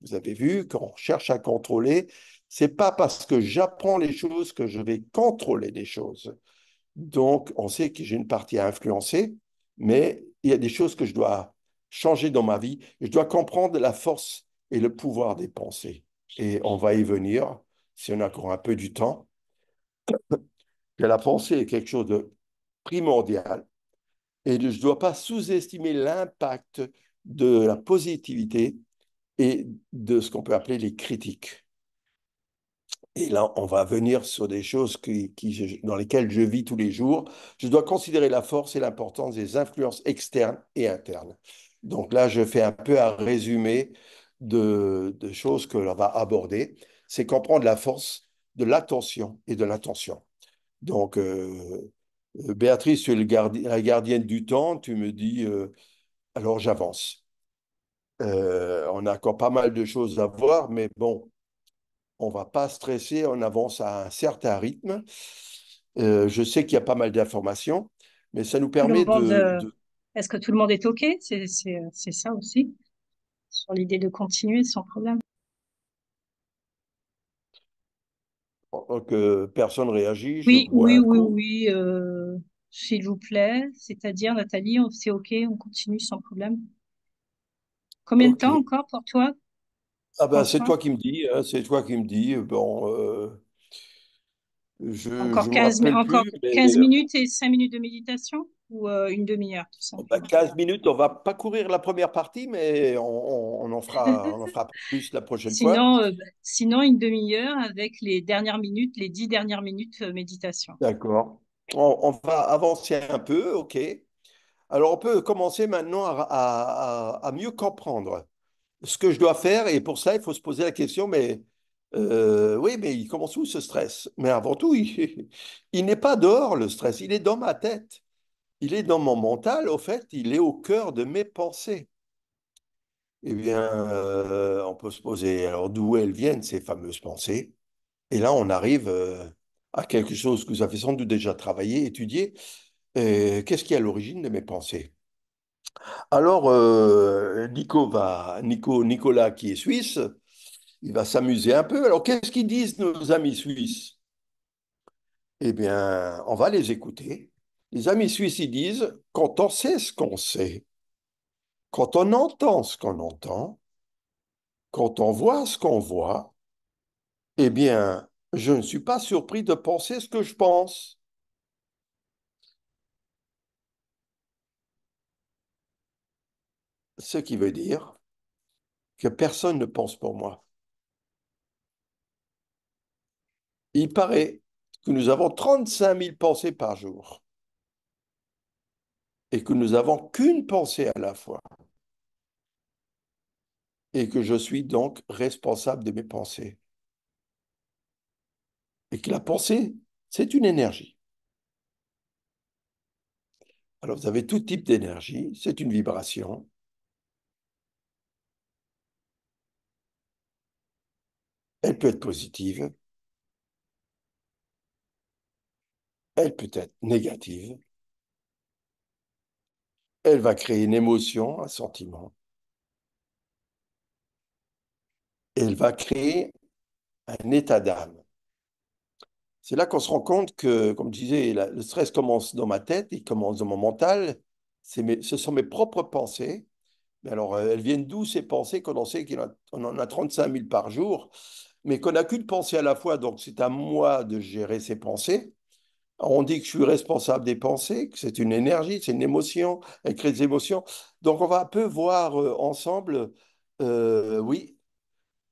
Vous avez vu, quand on cherche à contrôler, c'est pas parce que j'apprends les choses que je vais contrôler les choses. Donc, on sait que j'ai une partie à influencer, mais il y a des choses que je dois changer dans ma vie. Je dois comprendre la force et le pouvoir des pensées. Et on va y venir, si on a encore un peu du temps, que la pensée est quelque chose de primordial et je ne dois pas sous-estimer l'impact de la positivité et de ce qu'on peut appeler les critiques. Et là, on va venir sur des choses dans lesquelles je vis tous les jours. Je dois considérer la force et l'importance des influences externes et internes. Donc là, je fais un peu un résumé de choses que l'on va aborder. C'est comprendre la force de l'attention et de l'attention. Donc, Béatrice, tu es la gardienne du temps. Tu me dis, alors j'avance. On a encore pas mal de choses à voir, mais bon, on va pas stresser, on avance à un certain rythme. Je sais qu'il y a pas mal d'informations, mais ça nous
Tout le
permet
monde, est-ce que tout le monde est OK? C'est ça aussi, sur l'idée de continuer sans problème.
que personne réagit. Je
Oui,
bois
oui,
un
oui,
coup.
oui, s'il vous plaît. C'est-à-dire, Nathalie, c'est OK, on continue sans problème. Combien de
Ok.
temps encore pour toi,
Ah ben, c'est
François?
toi qui me dis, hein, c'est toi qui me dis. Bon, je me rappelle
Encore
plus, mais
15 minutes et 5 minutes de méditation ou une demi-heure, tout
ben,
simplement.
15 minutes, on va pas courir la première partie, mais on en fera plus la prochaine fois.
Sinon, une demi-heure avec les dernières minutes, les 10 dernières minutes méditation.
D'accord. On va avancer un peu, ok. Alors, on peut commencer maintenant à mieux comprendre ce que je dois faire. Et pour ça, il faut se poser la question, mais oui, mais il commence où ce stress? Mais avant tout, il n'est pas dehors, le stress, il est dans ma tête. Il est dans mon mental, au fait, il est au cœur de mes pensées. Eh bien, on peut se poser, alors d'où elles viennent, ces fameuses pensées? Et là, on arrive à quelque chose que vous avez sans doute déjà travaillé, étudié. Qu'est-ce qui est à l'origine de mes pensées? Alors, Nicolas, qui est suisse, il va s'amuser un peu. Alors, qu'est-ce qu'ils disent nos amis suisses? Eh bien, on va les écouter. Les amis suisses, ils disent, quand on sait ce qu'on sait, quand on entend ce qu'on entend, quand on voit ce qu'on voit, eh bien, je ne suis pas surpris de penser ce que je pense. Ce qui veut dire que personne ne pense pour moi. Il paraît que nous avons 35 000 pensées par jour et que nous n'avons qu'une pensée à la fois et que je suis donc responsable de mes pensées. Et que la pensée, c'est une énergie. Alors, vous avez tout type d'énergie, c'est une vibration. Elle peut être positive, elle peut être négative, elle va créer une émotion, un sentiment, et elle va créer un état d'âme. C'est là qu'on se rend compte que, comme je disais, le stress commence dans ma tête, il commence dans mon mental, ce sont mes propres pensées. Mais alors, elles viennent d'où ces pensées quand on sait qu'on en a 35 000 par jour, mais qu'on n'a qu'une pensée à la fois, donc c'est à moi de gérer ces pensées. On dit que je suis responsable des pensées, que c'est une énergie, c'est une émotion, elle crée des émotions. Donc on va un peu voir ensemble, oui,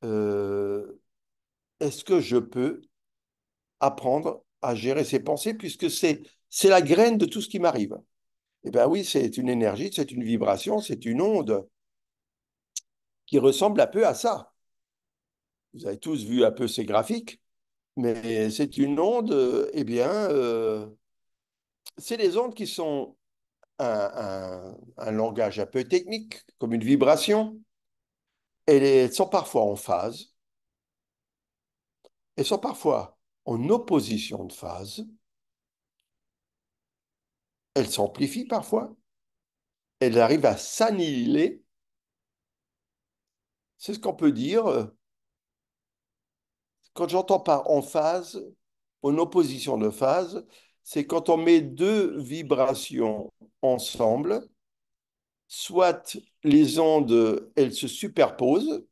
euh, est-ce que je peux apprendre à gérer ces pensées puisque c'est la graine de tout ce qui m'arrive. Eh bien oui, c'est une énergie, c'est une vibration, c'est une onde qui ressemble un peu à ça. Vous avez tous vu un peu ces graphiques, mais c'est une onde, eh bien, c'est des ondes qui sont un langage un peu technique, comme une vibration. Elles sont parfois en phase, elles sont parfois en opposition de phase, elles s'amplifient parfois, elles arrivent à s'annihiler. C'est ce qu'on peut dire quand j'entends par en phase, en opposition de phase, c'est quand on met deux vibrations ensemble, soit les ondes, elles se superposent,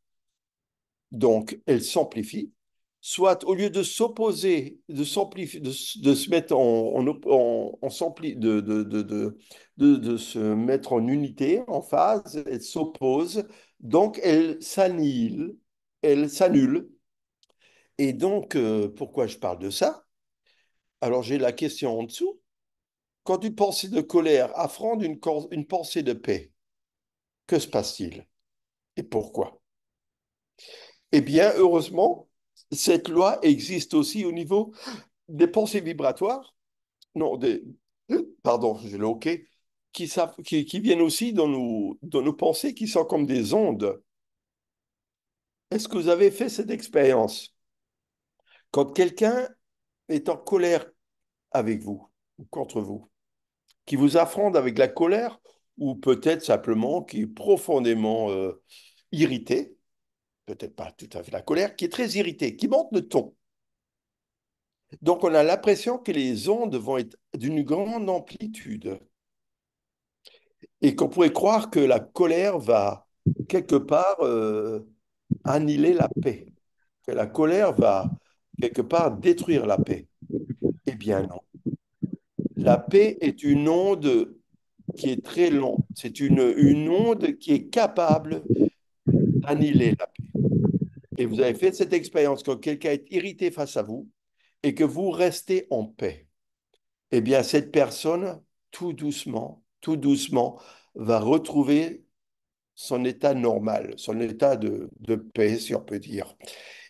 donc elles s'amplifient, soit au lieu de s'opposer, de s'amplifier, de se mettre en de se mettre en unité, en phase, elles s'opposent, donc elles s'annihilent, elles s'annulent. Et donc, pourquoi je parle de ça? Alors j'ai la question en dessous. Quand une pensée de colère affronte une pensée de paix, que se passe-t-il? Et pourquoi? Eh bien, heureusement, cette loi existe aussi au niveau des pensées vibratoires, non, pardon, j'ai le hoquet, qui viennent aussi dans nos pensées qui sont comme des ondes. Est-ce que vous avez fait cette expérience? Quand quelqu'un est en colère avec vous ou contre vous, qui vous affronte avec la colère, ou peut-être simplement qui est profondément irrité, peut-être pas tout à fait la colère, qui est très irrité, qui monte le ton. Donc on a l'impression que les ondes vont être d'une grande amplitude et qu'on pourrait croire que la colère va quelque part annihiler la paix, que la colère va quelque part détruire la paix. Eh bien non. La paix est une onde qui est très lente. C'est une onde qui est capable d'annihiler la paix. Et vous avez fait cette expérience quand quelqu'un est irrité face à vous et que vous restez en paix. Eh bien, cette personne, tout doucement, va retrouver son état normal, son état de paix, si on peut dire.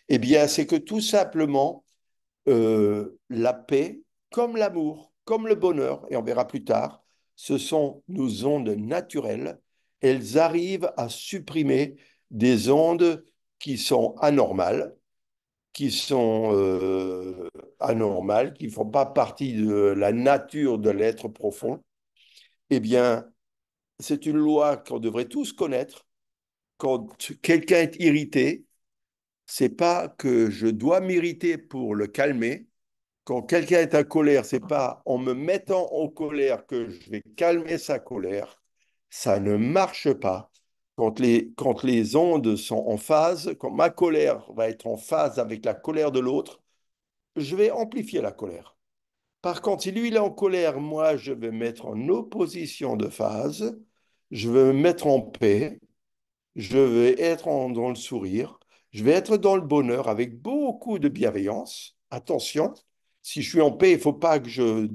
Eh bien, c'est que tout simplement, la paix, comme l'amour, comme le bonheur, et on verra plus tard, ce sont nos ondes naturelles. Elles arrivent à supprimer des ondes qui sont anormales, qui ne font pas partie de la nature de l'être profond. Eh bien, c'est une loi qu'on devrait tous connaître. Quand quelqu'un est irrité, c'est pas que je dois m'irriter pour le calmer. Quand quelqu'un est en colère, c'est pas en me mettant en colère que je vais calmer sa colère. Ça ne marche pas. Quand les ondes sont en phase, quand ma colère va être en phase avec la colère de l'autre, je vais amplifier la colère. Par contre, si lui il est en colère, moi je vais mettre en opposition de phase, je vais me mettre en paix, je vais être dans le sourire, je vais être dans le bonheur avec beaucoup de bienveillance. Attention, si je suis en paix, il faut pas que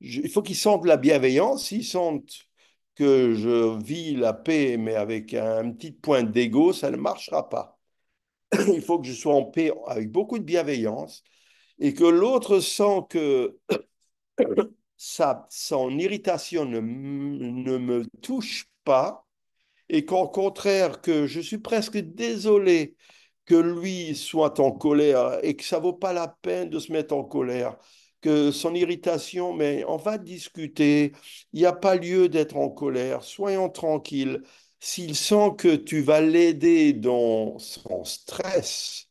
il faut qu'ils sentent la bienveillance. S'ils sentent que je vis la paix, mais avec un petit point d'ego, ça ne marchera pas. Il faut que je sois en paix avec beaucoup de bienveillance et que l'autre sent que son irritation ne me touche pas et qu'au contraire, que je suis presque désolé que lui soit en colère et que ça vaut pas la peine de se mettre en colère, que son irritation, mais on va discuter, il n'y a pas lieu d'être en colère, soyons tranquilles. S'il sent que tu vas l'aider dans son stress,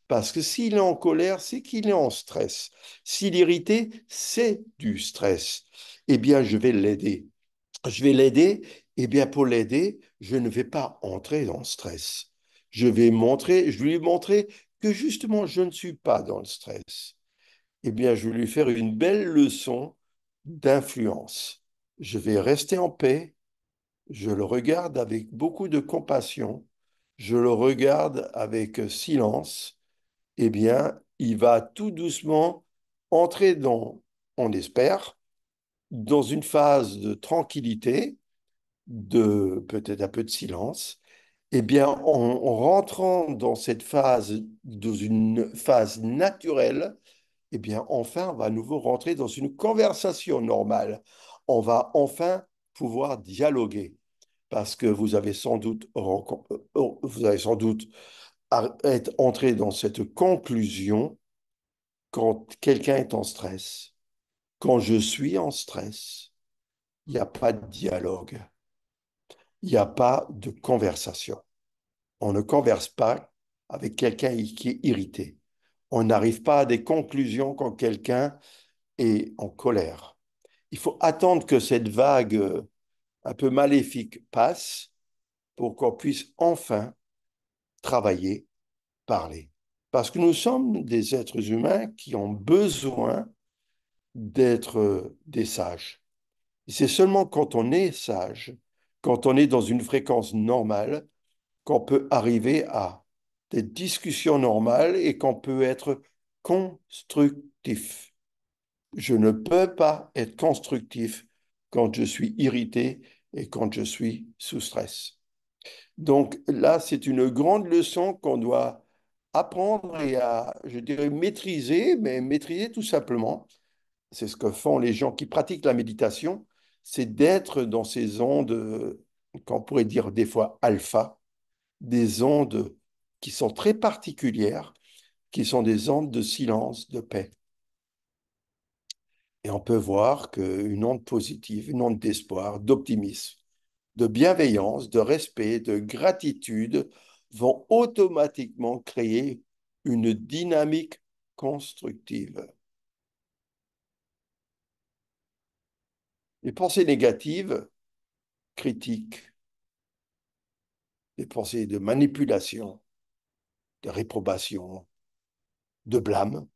parce que s'il est en colère, c'est qu'il est en stress. S'il est irrité, c'est du stress. Eh bien, je vais l'aider. Je vais l'aider. Eh bien, pour l'aider, je ne vais pas entrer dans le stress. Je vais lui montrer que justement, je ne suis pas dans le stress. Eh bien, je vais lui faire une belle leçon d'influence. Je vais rester en paix. Je le regarde avec beaucoup de compassion. Je le regarde avec silence. Eh bien, il va tout doucement entrer on espère, dans une phase de tranquillité, de peut-être un peu de silence. Eh bien, en rentrant dans une phase naturelle, eh bien, enfin, on va à nouveau rentrer dans une conversation normale. On va enfin pouvoir dialoguer parce que vous avez sans doute être entré dans cette conclusion quand quelqu'un est en stress. Quand je suis en stress, il n'y a pas de dialogue, il n'y a pas de conversation. On ne converse pas avec quelqu'un qui est irrité. On n'arrive pas à des conclusions quand quelqu'un est en colère. Il faut attendre que cette vague un peu maléfique passe pour qu'on puisse enfin travailler, parler. Parce que nous sommes des êtres humains qui ont besoin d'être des sages. Et c'est seulement quand on est sage, quand on est dans une fréquence normale, qu'on peut arriver à des discussions normales et qu'on peut être constructif. Je ne peux pas être constructif quand je suis irrité et quand je suis sous stress. Donc là, c'est une grande leçon qu'on doit apprendre et je dirais, maîtriser, mais maîtriser tout simplement. C'est ce que font les gens qui pratiquent la méditation, c'est d'être dans ces ondes, qu'on pourrait dire des fois alpha, des ondes qui sont très particulières, qui sont des ondes de silence, de paix. Et on peut voir qu'une onde positive, une onde d'espoir, d'optimisme, de bienveillance, de respect, de gratitude vont automatiquement créer une dynamique constructive. Les pensées négatives, critiques, les pensées de manipulation, de réprobation, de blâme,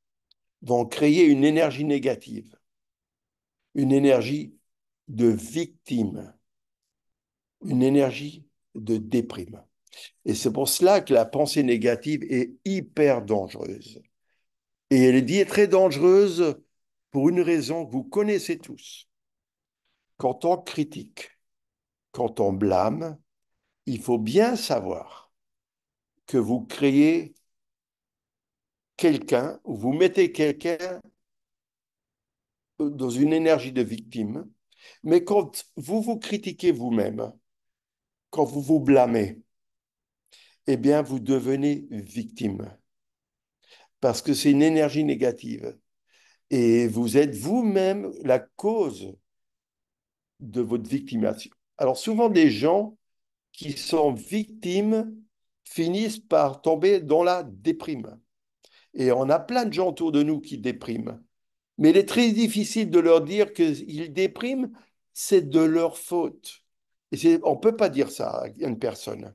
vont créer une énergie négative, une énergie de victime, une énergie de déprime. Et c'est pour cela que la pensée négative est hyper dangereuse. Et elle est dit très dangereuse pour une raison que vous connaissez tous. Quand on critique, quand on blâme, il faut bien savoir que vous créez quelqu'un, vous mettez quelqu'un dans une énergie de victime, mais quand vous vous critiquez vous-même, quand vous vous blâmez, eh bien, vous devenez victime parce que c'est une énergie négative et vous êtes vous-même la cause de votre victimation. Alors, souvent, des gens qui sont victimes finissent par tomber dans la déprime. Et on a plein de gens autour de nous qui dépriment. Mais il est très difficile de leur dire qu'ils dépriment, c'est de leur faute. On ne peut pas dire ça à une personne.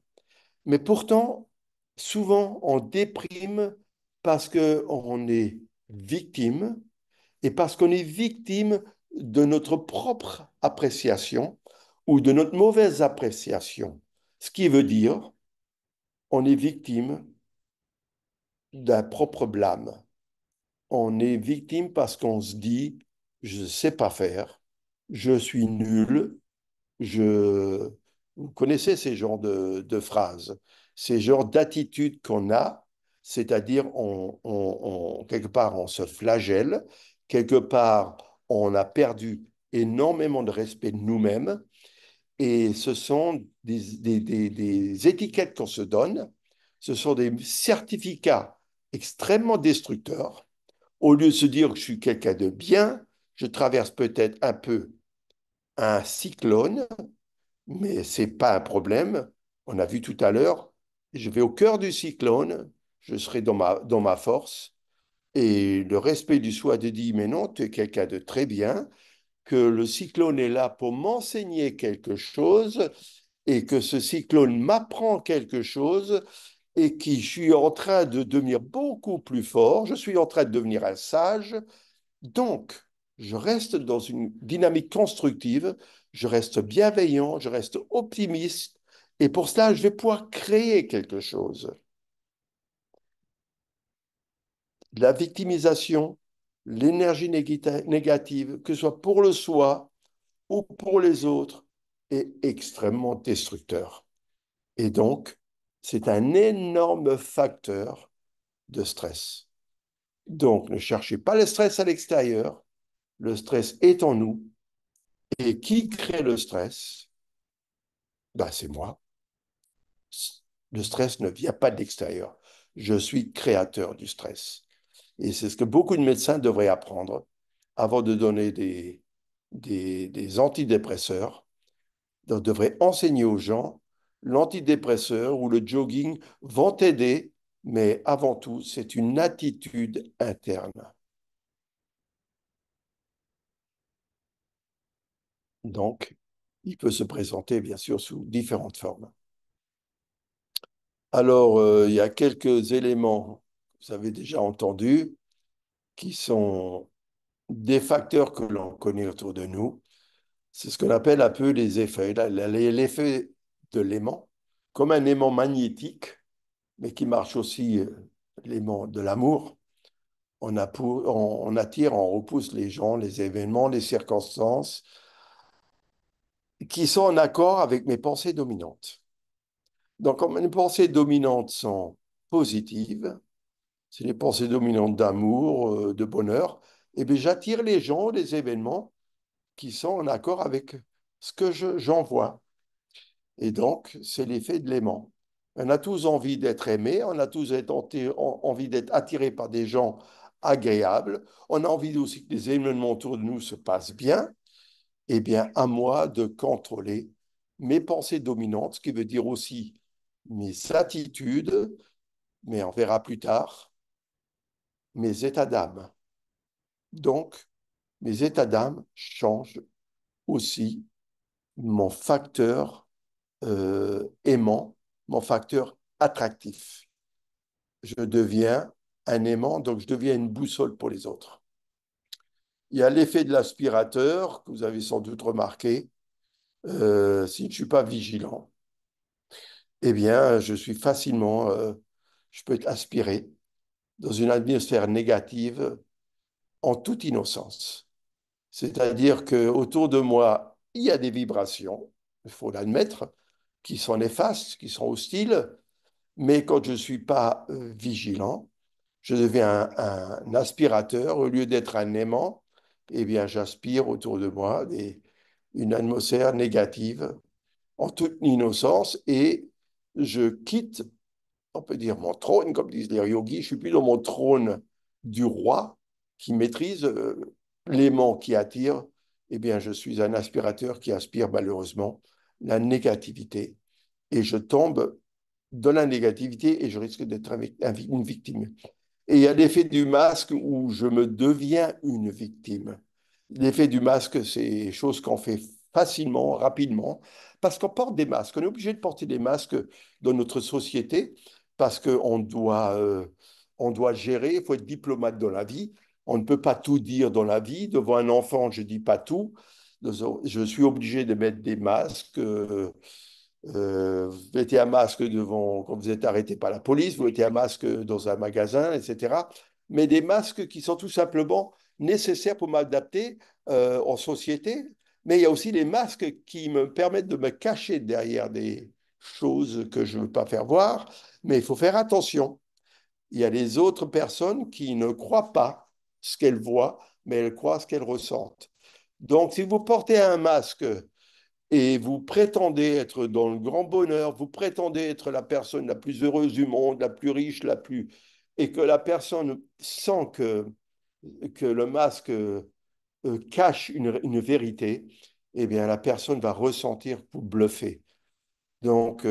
Mais pourtant, souvent, on déprime parce qu'on est victime et parce qu'on est victime de notre propre appréciation ou de notre mauvaise appréciation. Ce qui veut dire, on est victime d'un propre blâme. On est victime parce qu'on se dit, je ne sais pas faire, je suis nul, je... Vous connaissez ces genres de phrases, ces genres d'attitudes qu'on a, c'est-à-dire quelque part on se flagelle, quelque part on a perdu énormément de respect de nous-mêmes, et ce sont des étiquettes qu'on se donne, ce sont des certificats extrêmement destructeurs. Au lieu de se dire que je suis quelqu'un de bien, je traverse peut-être un peu un cyclone, mais ce n'est pas un problème. On a vu tout à l'heure, je vais au cœur du cyclone, je serai dans ma force. Et le respect du soi te dit, mais non, tu es quelqu'un de très bien, que le cyclone est là pour m'enseigner quelque chose et que ce cyclone m'apprend quelque chose et que je suis en train de devenir beaucoup plus fort, je suis en train de devenir un sage. Donc, je reste dans une dynamique constructive, je reste bienveillant, je reste optimiste, et pour cela, je vais pouvoir créer quelque chose. La victimisation, l'énergie négative, que ce soit pour le soi ou pour les autres, est extrêmement destructeur. Et donc, c'est un énorme facteur de stress. Donc, ne cherchez pas le stress à l'extérieur, le stress est en nous. Et qui crée le stress? Ben, c'est moi. Le stress ne vient pas de l'extérieur. Je suis créateur du stress. Et c'est ce que beaucoup de médecins devraient apprendre avant de donner des antidépresseurs. Ils devraient enseigner aux gens l'antidépresseur ou le jogging vont t'aider, mais avant tout, c'est une attitude interne. Donc, il peut se présenter, bien sûr, sous différentes formes. Alors, il y a quelques éléments que vous avez déjà entendus qui sont des facteurs que l'on connaît autour de nous. C'est ce qu'on appelle un peu les effets. L'effet de l'aimant, comme un aimant magnétique, mais qui marche aussi l'aimant de l'amour. On attire, on repousse les gens, les événements, les circonstances qui sont en accord avec mes pensées dominantes. Donc, comme mes pensées dominantes sont positives, c'est les pensées dominantes d'amour, de bonheur, et bien j'attire les gens, les événements qui sont en accord avec ce que j'envoie. Et donc, c'est l'effet de l'aimant. On a tous envie d'être aimés, on a tous envie d'être attirés par des gens agréables, on a envie aussi que les événements autour de nous se passent bien. Eh bien, à moi de contrôler mes pensées dominantes, ce qui veut dire aussi mes attitudes, mais on verra plus tard, mes états d'âme. Donc, mes états d'âme changent aussi mon facteur aimant, mon facteur attractif. Je deviens un aimant, donc je deviens une boussole pour les autres. Il y a l'effet de l'aspirateur, que vous avez sans doute remarqué. Si je ne suis pas vigilant, eh bien, je peux être aspiré dans une atmosphère négative en toute innocence. C'est-à-dire qu'autour de moi, il y a des vibrations, il faut l'admettre, qui sont néfastes, qui sont hostiles, mais quand je ne suis pas vigilant, je deviens un aspirateur. Au lieu d'être un aimant, eh bien, j'aspire autour de moi une atmosphère négative en toute innocence et je quitte, on peut dire, mon trône, comme disent les yogis. Je suis plus dans mon trône du roi qui maîtrise l'aimant qui attire. Eh bien, je suis un aspirateur qui aspire malheureusement la négativité et je tombe dans la négativité et je risque d'être une victime. Et il y a l'effet du masque où je me deviens une victime. L'effet du masque, c'est chose qu'on fait facilement, rapidement, parce qu'on porte des masques. On est obligé de porter des masques dans notre société parce on doit gérer, il faut être diplomate dans la vie. On ne peut pas tout dire dans la vie. Devant un enfant, je ne dis pas tout. Je suis obligé de mettre des masques. Vous mettez un masque devant, quand vous êtes arrêté par la police, vous mettez un masque dans un magasin, etc. Mais des masques qui sont tout simplement nécessaires pour m'adapter en société. Mais il y a aussi les masques qui me permettent de me cacher derrière des choses que je ne veux pas faire voir. Mais il faut faire attention. Il y a les autres personnes qui ne croient pas ce qu'elles voient, mais elles croient ce qu'elles ressentent. Donc, si vous portez un masque et vous prétendez être dans le grand bonheur, vous prétendez être la personne la plus heureuse du monde, la plus riche, et que la personne sent que le masque cache une vérité, eh bien la personne va ressentir que vous bluffez. Donc,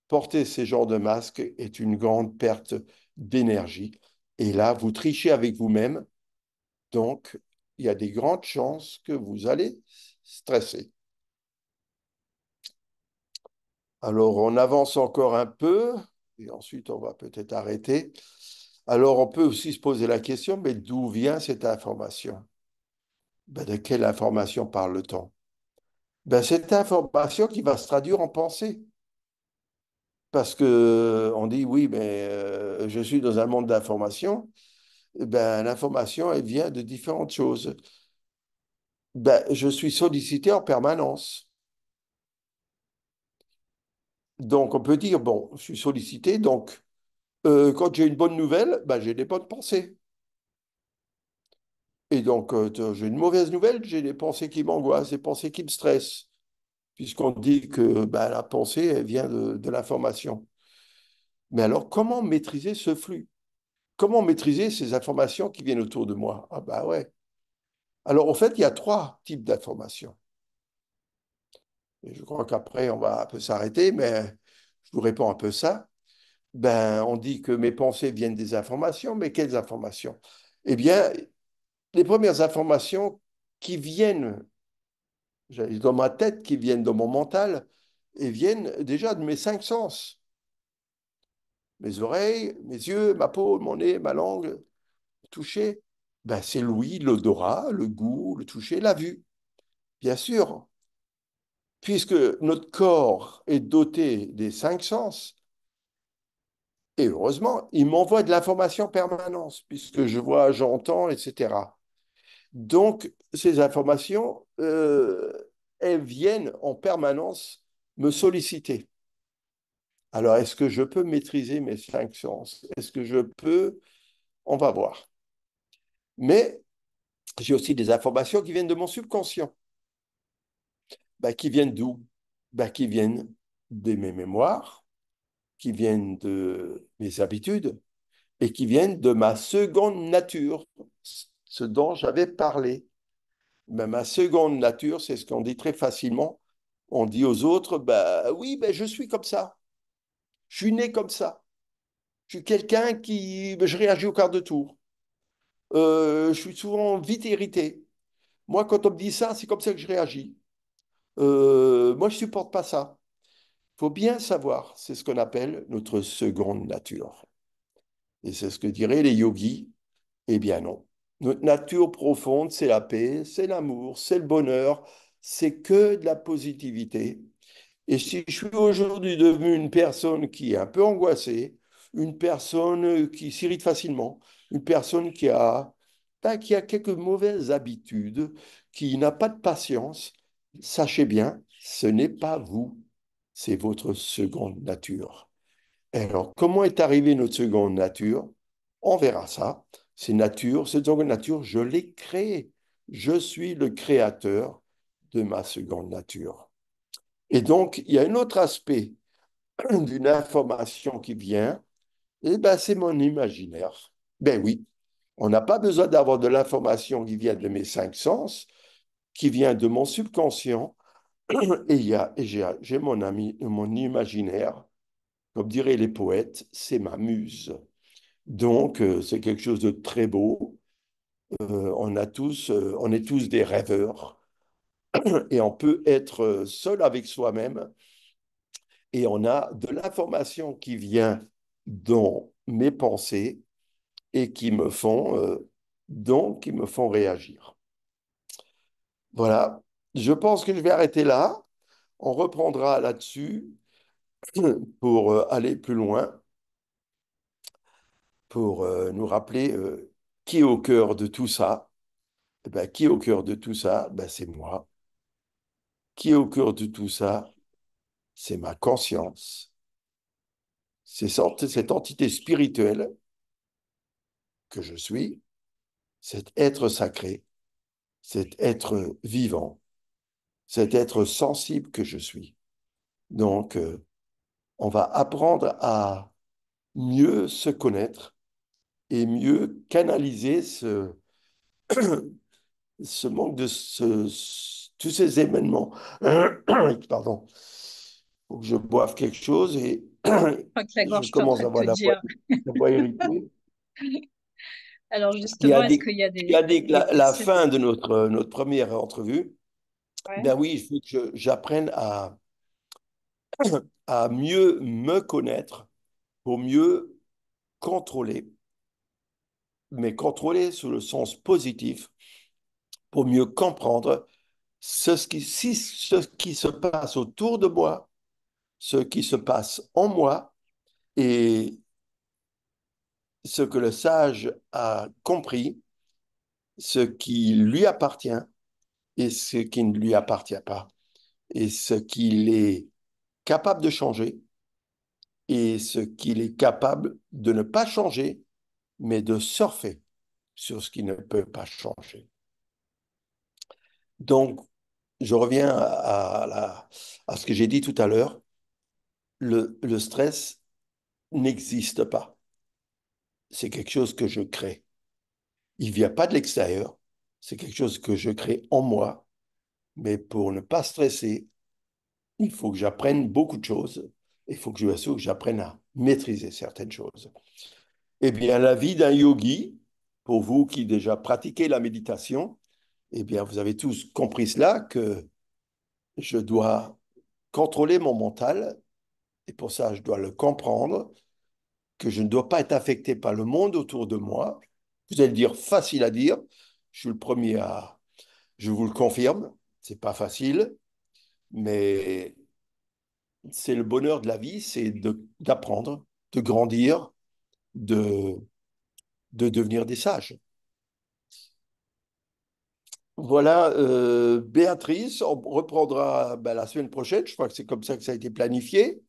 porter ces genres de masques est une grande perte d'énergie. Et là, vous trichez avec vous-même, donc il y a des grandes chances que vous allez stresser. Alors, on avance encore un peu, et ensuite on va peut-être arrêter. Alors, on peut aussi se poser la question, mais d'où vient cette information? Ben, de quelle information parle-t-on? Ben, cette information qui va se traduire en pensée. Parce que on dit, oui, mais je suis dans un monde d'information. Ben, l'information, elle vient de différentes choses. Ben, je suis sollicité en permanence. Donc, on peut dire, bon, je suis sollicité, donc quand j'ai une bonne nouvelle, ben, j'ai des bonnes pensées. Et donc, j'ai une mauvaise nouvelle, j'ai des pensées qui m'angoissent, des pensées qui me stressent, puisqu'on dit que ben, la pensée, elle vient de l'information. Mais alors, comment maîtriser ce flux? Comment maîtriser ces informations qui viennent autour de moi? Ah bah ouais. Alors, en fait, il y a trois types d'informations. Et je crois qu'après, on va un peu s'arrêter, mais je vous réponds un peu ça. Ben, on dit que mes pensées viennent des informations, mais quelles informations? Eh bien, les premières informations qui viennent dans ma tête, qui viennent dans mon mental, et viennent déjà de mes cinq sens. Mes oreilles, mes yeux, ma peau, mon nez, ma langue, toucher. Ben, c'est l'ouïe, l'odorat, le goût, le toucher, la vue. Bien sûr, puisque notre corps est doté des cinq sens, et heureusement, il m'envoie de l'information en permanence, puisque je vois, j'entends, etc. Donc, ces informations, elles viennent en permanence me solliciter. Alors, est-ce que je peux maîtriser mes cinq sens? Est-ce que je peux? On va voir. Mais j'ai aussi des informations qui viennent de mon subconscient. Ben, qui viennent d'où? Ben, qui viennent de mes mémoires, qui viennent de mes habitudes et qui viennent de ma seconde nature, ce dont j'avais parlé. Ben, ma seconde nature, c'est ce qu'on dit très facilement. On dit aux autres, ben, oui, ben, je suis comme ça. Je suis né comme ça. Je suis quelqu'un qui... ben, je réagis au quart de tour. Je suis souvent vite irrité. Moi, quand on me dit ça, c'est comme ça que je réagis. Moi, je ne supporte pas ça. Il faut bien savoir, c'est ce qu'on appelle notre seconde nature. Et c'est ce que diraient les yogis. Eh bien non. Notre nature profonde, c'est la paix, c'est l'amour, c'est le bonheur, c'est que de la positivité. Et si je suis aujourd'hui devenu une personne qui est un peu angoissée, une personne qui s'irrite facilement, une personne qui a quelques mauvaises habitudes, qui n'a pas de patience, sachez bien, ce n'est pas vous, c'est votre seconde nature. Alors, comment est arrivée notre seconde nature? On verra ça. Cette seconde nature, je l'ai créée. Je suis le créateur de ma seconde nature. Et donc, il y a un autre aspect d'une information qui vient, et ben, c'est mon imaginaire. Ben oui, on n'a pas besoin d'avoir de l'information qui vient de mes cinq sens, qui vient de mon subconscient, et j'ai mon imaginaire, comme diraient les poètes, c'est ma muse. Donc, c'est quelque chose de très beau. On est tous des rêveurs. et on peut être seul avec soi-même et on a de l'information qui vient dans mes pensées et qui me font réagir. Voilà. Je pense que je vais arrêter là. On reprendra là-dessus pour aller plus loin, pour nous rappeler qui est au cœur de tout ça. Eh ben, qui est au cœur de tout ça? Ben, c'est moi. Qui est au cœur de tout ça? C'est ma conscience. C'est cette entité spirituelle que je suis, cet être sacré, cet être vivant, cet être sensible que je suis. Donc, on va apprendre à mieux se connaître et mieux canaliser ce manque tous ces événements. Pardon. Il faut que je boive quelque chose et
Je crois que la
je
gorge est en
commence
train
à
de te
avoir
dire.
la voix irritée.
Alors
Ce qui
justement,
a
est-ce
dit,
qu'il y a
ce qui a dit que
des
la
personnes?
fin de notre première entrevue,
Ouais,
ben oui, il faut que j'apprenne à mieux me connaître pour mieux contrôler, mais contrôler sous le sens positif, pour mieux comprendre ce qui se passe autour de moi, ce qui se passe en moi et ce que le sage a compris, ce qui lui appartient et ce qui ne lui appartient pas, et ce qu'il est capable de changer et ce qu'il est capable de ne pas changer, mais de surfer sur ce qui ne peut pas changer. Donc, je reviens à ce que j'ai dit tout à l'heure. Le stress n'existe pas. C'est quelque chose que je crée. Il ne vient pas de l'extérieur. C'est quelque chose que je crée en moi. Mais pour ne pas stresser, il faut que j'apprenne beaucoup de choses. Il faut que j'apprenne à maîtriser certaines choses. Eh bien, la vie d'un yogi, pour vous qui déjà pratiquez la méditation, eh bien, vous avez tous compris cela, que je dois contrôler mon mental, et pour ça, je dois le comprendre, que je ne dois pas être affecté par le monde autour de moi. Vous allez dire, facile à dire, je suis le premier je vous le confirme, c'est pas facile, mais c'est le bonheur de la vie, c'est d'apprendre, de grandir, de, de devenir des sages. Voilà, Béatrice, on reprendra ben, la semaine prochaine. Je crois que c'est comme ça que ça a été planifié.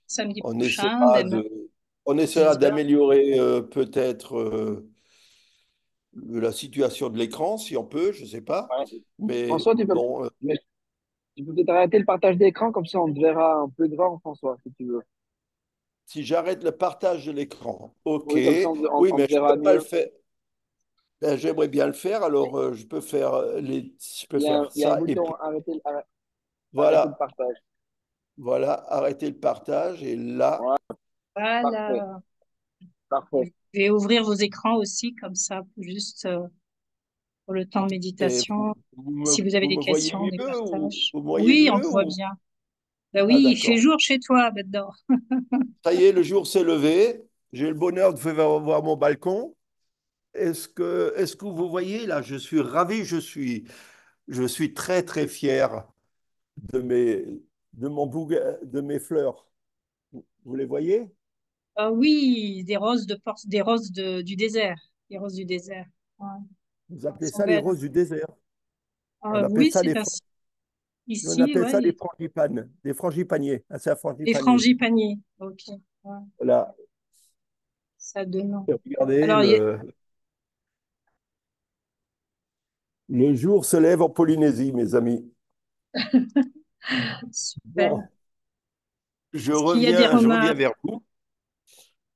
samedi
On
prochain,
essaiera
même
de, on essaiera
10 heures.
d'améliorer peut-être la situation de l'écran, si on peut, je ne sais pas.
Ouais.
Mais
François,
bon,
mais tu peux peut-être arrêter le partage d'écran, comme ça on te verra un peu grand, François, si tu veux.
si j'arrête le partage de l'écran, ok.
Oui, comme ça
Oui,
on
mais
te
je ne peux
verra
pas le
mieux.
faire. Ben, j'aimerais bien le faire, alors je peux faire
Il y a un
ça et
bouton
puis
arrêter le
voilà,
partage.
voilà, arrêter le partage et là,
Ouais, parfait,
Voilà. Je
parfait.
vais ouvrir vos écrans aussi, comme ça, juste pour le temps de
et
méditation. Si vous avez
vous
des
me voyez
questions, des
mieux ou
partages.
vous me voyez
Oui, on
mieux
te voit
ou
bien. Bah
ah
oui, il fait
d'accord.
jour chez toi maintenant.
Ça y est, le jour s'est levé. J'ai le bonheur de voir mon balcon. Est-ce que vous voyez là, je suis ravi, je suis très très fier de de mon bouquet, de mes fleurs. Vous les voyez?
Ah oui, des roses du désert. Les roses du désert. Ouais,
Vous
elles
appelez
sont
ça les
belles.
roses du désert. On
Ah
appelle
oui,
ça
c'est ainsi.
on
Ici,
appelle ça
ouais,
des frangipaniers. Ah, c'est un
les
frangipanier.
frangipaniers. Ok, ouais,
Voilà.
ça a deux noms.
Regardez,
Alors,
le jour se lève en Polynésie, mes amis.
super.
Bon,
S'il y a des
je reviens
remarques,
vers vous.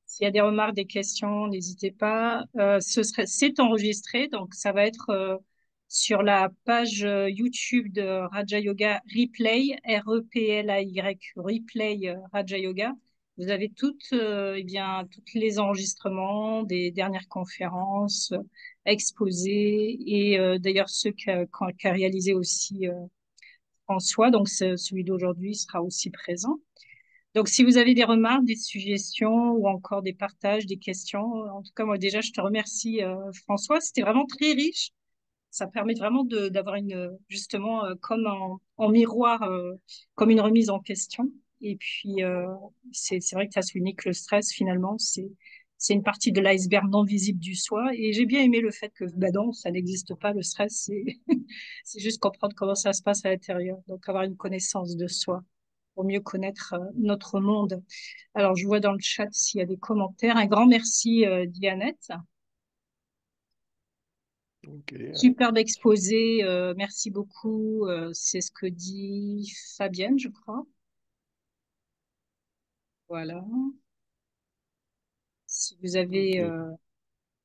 s'il y a des remarques, des questions, n'hésitez pas. C'est enregistré, donc ça va être sur la page YouTube de Raja Yoga Replay, R-E-P-L-A-Y, Replay Raja Yoga. Vous avez eh bien, toutes les enregistrements des dernières conférences, exposés et d'ailleurs ceux qu'a réalisé aussi François, donc celui d'aujourd'hui sera aussi présent. Donc, si vous avez des remarques, des suggestions ou encore des partages, des questions, en tout cas, moi déjà, je te remercie, François. C'était vraiment très riche. Ça permet vraiment d'avoir justement, comme en miroir, comme une remise en question. Et puis, c'est vrai que tu as souligné que le stress, finalement, c'est une partie de l'iceberg non visible du soi. Et j'ai bien aimé le fait que, bah non, ça n'existe pas, le stress, c'est juste comprendre comment ça se passe à l'intérieur. Donc, avoir une connaissance de soi pour mieux connaître notre monde. Alors, je vois dans le chat s'il y a des commentaires. Un grand merci, Dianette.
Ok.
Superbe exposé, merci beaucoup. C'est ce que dit Fabienne, je crois. Voilà. Si vous avez
Ok.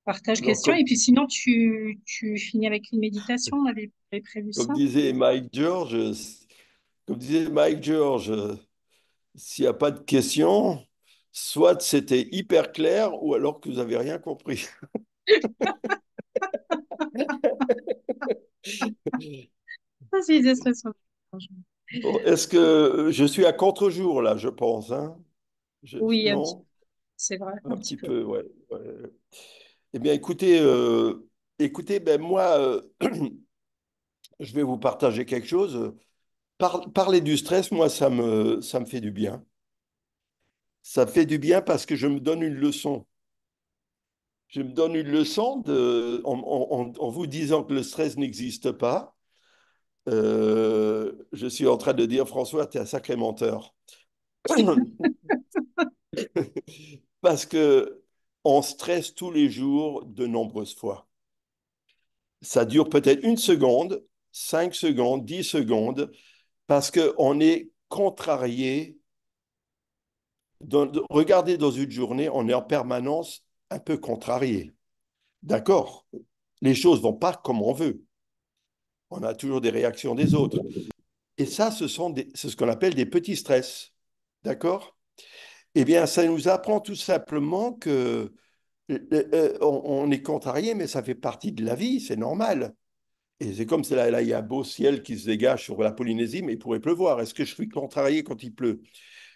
partage,
Alors,
question. Et puis sinon, tu finis avec une méditation. On avait prévu
comme
ça.
disait Mike George, comme disait Mike George, s'il n'y a pas de questions, soit c'était hyper clair ou alors que vous n'avez rien compris.
Ça, c'est des expressions.
Bon, est-ce que je suis à contre-jour là, je pense, hein?
Oui, un petit peu.
Non?
C'est vrai, un
Un
petit
petit
peu.
peu, ouais. Ouais. Eh bien, écoutez, ben moi, je vais vous partager quelque chose. Parler du stress, moi, ça me fait du bien. Ça me fait du bien parce que je me donne une leçon. Je me donne une leçon en vous disant que le stress n'existe pas. Je suis en train de dire, François, tu es un sacré menteur. Parce que on stresse tous les jours de nombreuses fois. Ça dure peut-être une seconde, 5 secondes, 10 secondes, parce qu'on est contrarié. Regardez dans une journée, on est en permanence un peu contrarié. D'accord? Les choses vont pas comme on veut. On a toujours des réactions des autres. Et ça, c'est ce qu'on appelle des petits stress. D'accord? Eh bien, ça nous apprend tout simplement que on est contrarié, mais ça fait partie de la vie, c'est normal. Et c'est comme ça, là, il y a un beau ciel qui se dégage sur la Polynésie, mais il pourrait pleuvoir. Est-ce que je suis contrarié quand il pleut?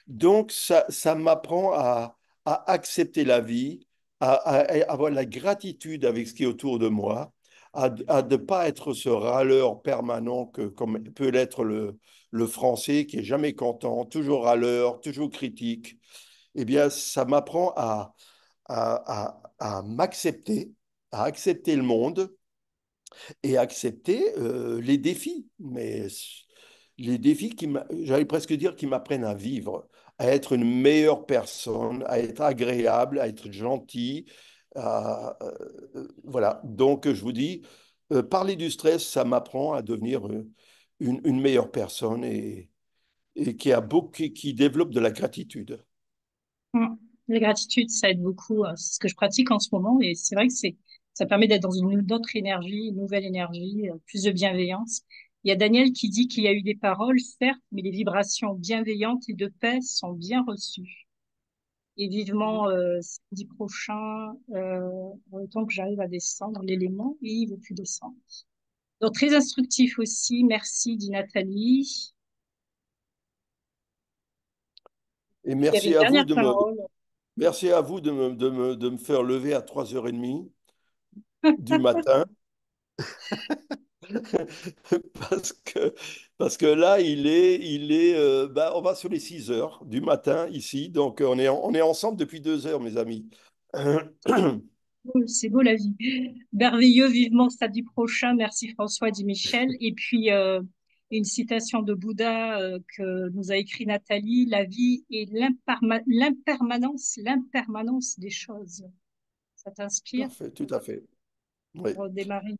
Donc, ça m'apprend à accepter la vie, à avoir la gratitude avec ce qui est autour de moi, à ne pas être ce râleur permanent comme peut l'être le français, qui est jamais content, toujours râleur, toujours critique. Eh bien, ça m'apprend à m'accepter, à accepter le monde et accepter les défis. Mais les défis j'allais presque dire, qui m'apprennent à vivre, à être une meilleure personne, à être agréable, à être gentil. Voilà. Donc, je vous dis, parler du stress, ça m'apprend à devenir une meilleure personne et qui développe de la gratitude.
Mm. La gratitude, ça aide beaucoup. C'est ce que je pratique en ce moment. Et c'est vrai que ça permet d'être dans une autre énergie, une nouvelle énergie, plus de bienveillance. Il y a Daniel qui dit qu'il y a eu des paroles, certes, mais les vibrations bienveillantes et de paix sont bien reçues. Et vivement samedi prochain, le temps que j'arrive à descendre l'élément, et il veut plus descendre. Donc très instructif aussi. Merci, dit Nathalie.
Et
Il y avait une dernière parole.
merci à vous de me faire lever à 3h30 du matin. Parce que, parce que là, bah, on va sur les 6 heures du matin ici. Donc, on est ensemble depuis 2 heures, mes amis.
C'est beau la vie. Merveilleux, vivement samedi prochain. Merci François, dit Michel. Et puis, une citation de Bouddha que nous a écrit Nathalie, la vie est l'impermanence des choses. Ça t'inspire
Parfait, tout à fait. Oui.
pour démarrer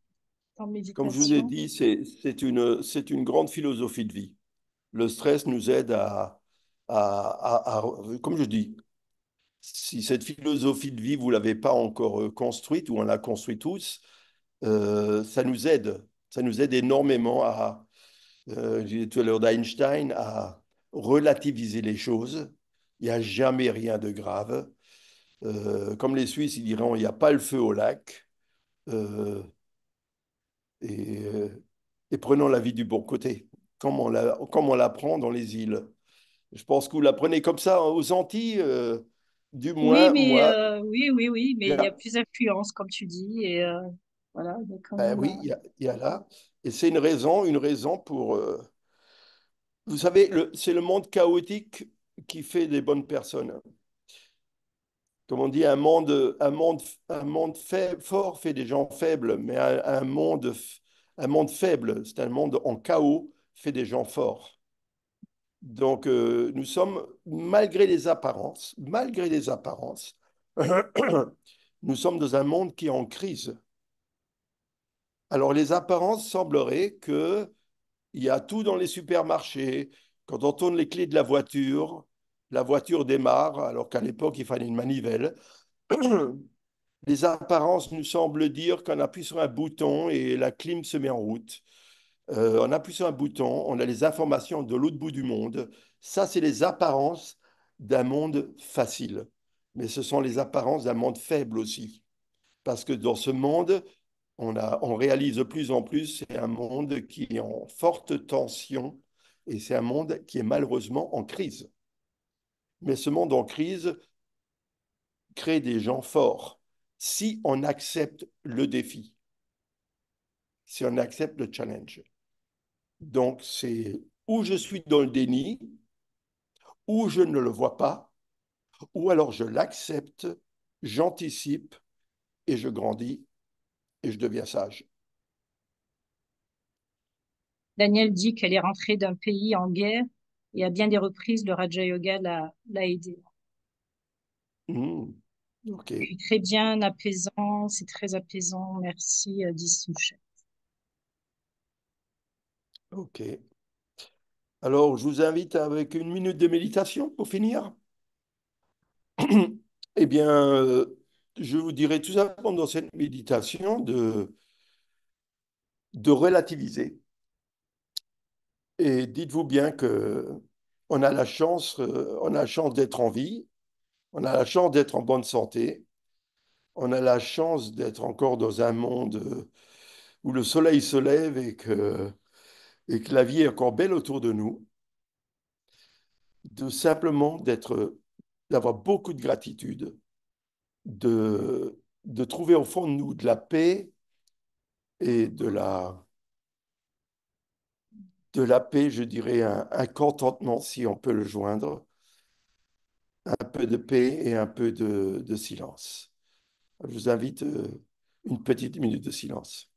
en
Comme je vous ai
méditation?
dit, c'est une grande philosophie de vie. Le stress nous aide comme je dis, si cette philosophie de vie, vous ne l'avez pas encore construite, ou on l'a construite tous, ça nous aide. Ça nous aide énormément je disais tout à l'heure d'Einstein, à relativiser les choses. Il n'y a jamais rien de grave. Comme les Suisses, ils diront, il n'y a pas le feu au lac. Euh, et, euh, et prenons la vie du bon côté. comme on l'apprend dans les îles. Je pense que vous l'apprenez comme ça aux Antilles, du
Oui,
moins
mais
moi.
oui, mais il y a
Bien,
plus d'influence, comme tu dis, et voilà, il y a quand
ben
même.
oui, il y a là. Et c'est une raison pour. Vous savez, c'est le monde chaotique qui fait des bonnes personnes. Comme on dit, un monde fort fait des gens faibles, mais un monde faible, c'est un monde en chaos, fait des gens forts. Donc, nous sommes, malgré les apparences, nous sommes dans un monde qui est en crise. Alors, les apparences sembleraient que il y a tout dans les supermarchés. Quand on tourne les clés de la voiture démarre, alors qu'à l'époque, il fallait une manivelle. Les apparences nous semblent dire qu'on appuie sur un bouton et la clim se met en route. On appuie sur un bouton, on a les informations de l'autre bout du monde. Ça, c'est les apparences d'un monde facile. Mais ce sont les apparences d'un monde faible aussi. Parce que dans ce monde, on réalise de plus en plus, c'est un monde qui est en forte tension et c'est un monde qui est malheureusement en crise. Mais ce monde en crise crée des gens forts si on accepte le défi, si on accepte le challenge. Donc, c'est où je suis dans le déni, ou je ne le vois pas, ou alors je l'accepte, j'anticipe et je grandis et je deviens sage.
Daniel dit qu'elle est rentrée d'un pays en guerre et à bien des reprises, le Raja Yoga l'a aidée.
Ok,
Puis très bien, apaisant, c'est très apaisant. Merci, dit Souchet.
ok. Alors, je vous invite avec une minute de méditation pour finir. Eh bien, je vous dirais tout simplement dans cette méditation de relativiser. Et dites-vous bien que on a la chance d'être en vie, on a la chance d'être en bonne santé, on a la chance d'être encore dans un monde où le soleil se lève et que la vie est encore belle autour de nous, de simplement d'avoir beaucoup de gratitude, de trouver au fond de nous de la paix et de la paix, je dirais, un contentement si on peut le joindre, un peu de paix et un peu de silence. Je vous invite une petite minute de silence.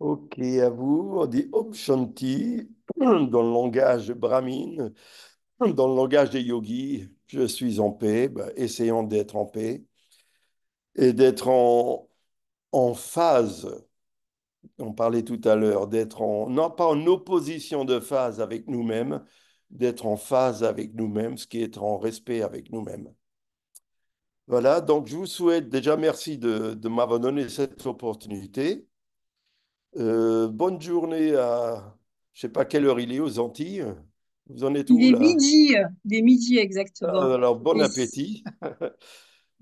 Ok, à vous, on dit Om Shanti dans le langage brahmine, dans le langage des yogis. Je suis en paix, ben, essayons d'être en paix et d'être en phase. On parlait tout à l'heure, non pas en opposition de phase avec nous-mêmes, d'être en phase avec nous-mêmes, ce qui est en respect avec nous-mêmes. Voilà, donc je vous souhaite déjà merci de m'avoir donné cette opportunité. Bonne journée je sais pas quelle heure il est aux Antilles. Vous en êtes
Il
où
est
là?
midi, des midi exactement.
Alors bon
Et
appétit.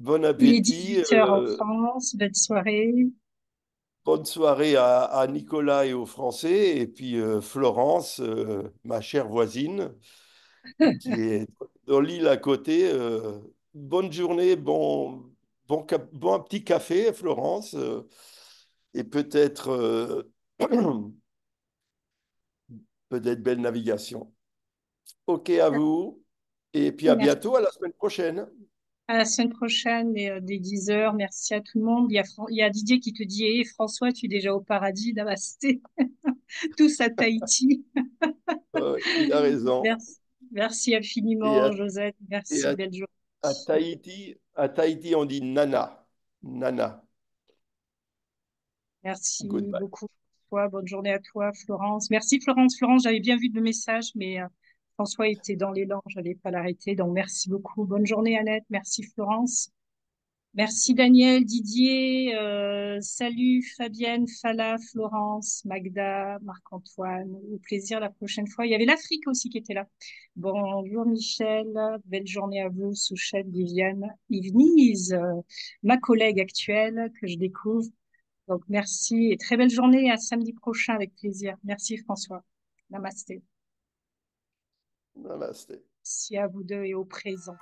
Bon
Il est
appétit.
18 h en France. Belle soirée.
Bonne soirée à Nicolas et aux Français. Et puis Florence, ma chère voisine, qui est dans l'île à côté. Bonne journée, bon petit café, Florence. Et peut-être peut-être belle navigation. OK à vous. Et puis à bientôt,
Merci.
à la semaine prochaine.
À la semaine prochaine, dès 10 h. Merci à tout le monde. Il y a Didier qui te dit, eh, François, tu es déjà au paradis, namasté. Tous à Tahiti.
Il a raison.
Merci. Merci
Et
infiniment,
à,
Josette.
et
Merci, belle journée.
à Tahiti, on dit nana. Nana.
Merci
Goodbye.
beaucoup, François. Bonne journée à toi, Florence. Merci, Florence. Florence, j'avais bien vu le message, mais François était dans l'élan, je n'allais pas l'arrêter. Donc, merci beaucoup. Bonne journée, Annette. Merci, Florence. Merci, Daniel, Didier. Salut, Fabienne, Fala, Florence, Magda, Marc-Antoine. Au plaisir la prochaine fois. Il y avait l'Afrique aussi qui était là. Bonjour, Michel. Belle journée à vous, Souchette, Viviane, Yvenise, ma collègue actuelle que je découvre. Donc, merci et très belle journée. À samedi prochain avec plaisir. Merci, François. Namasté.
Namaste.
Merci à vous deux et au présent.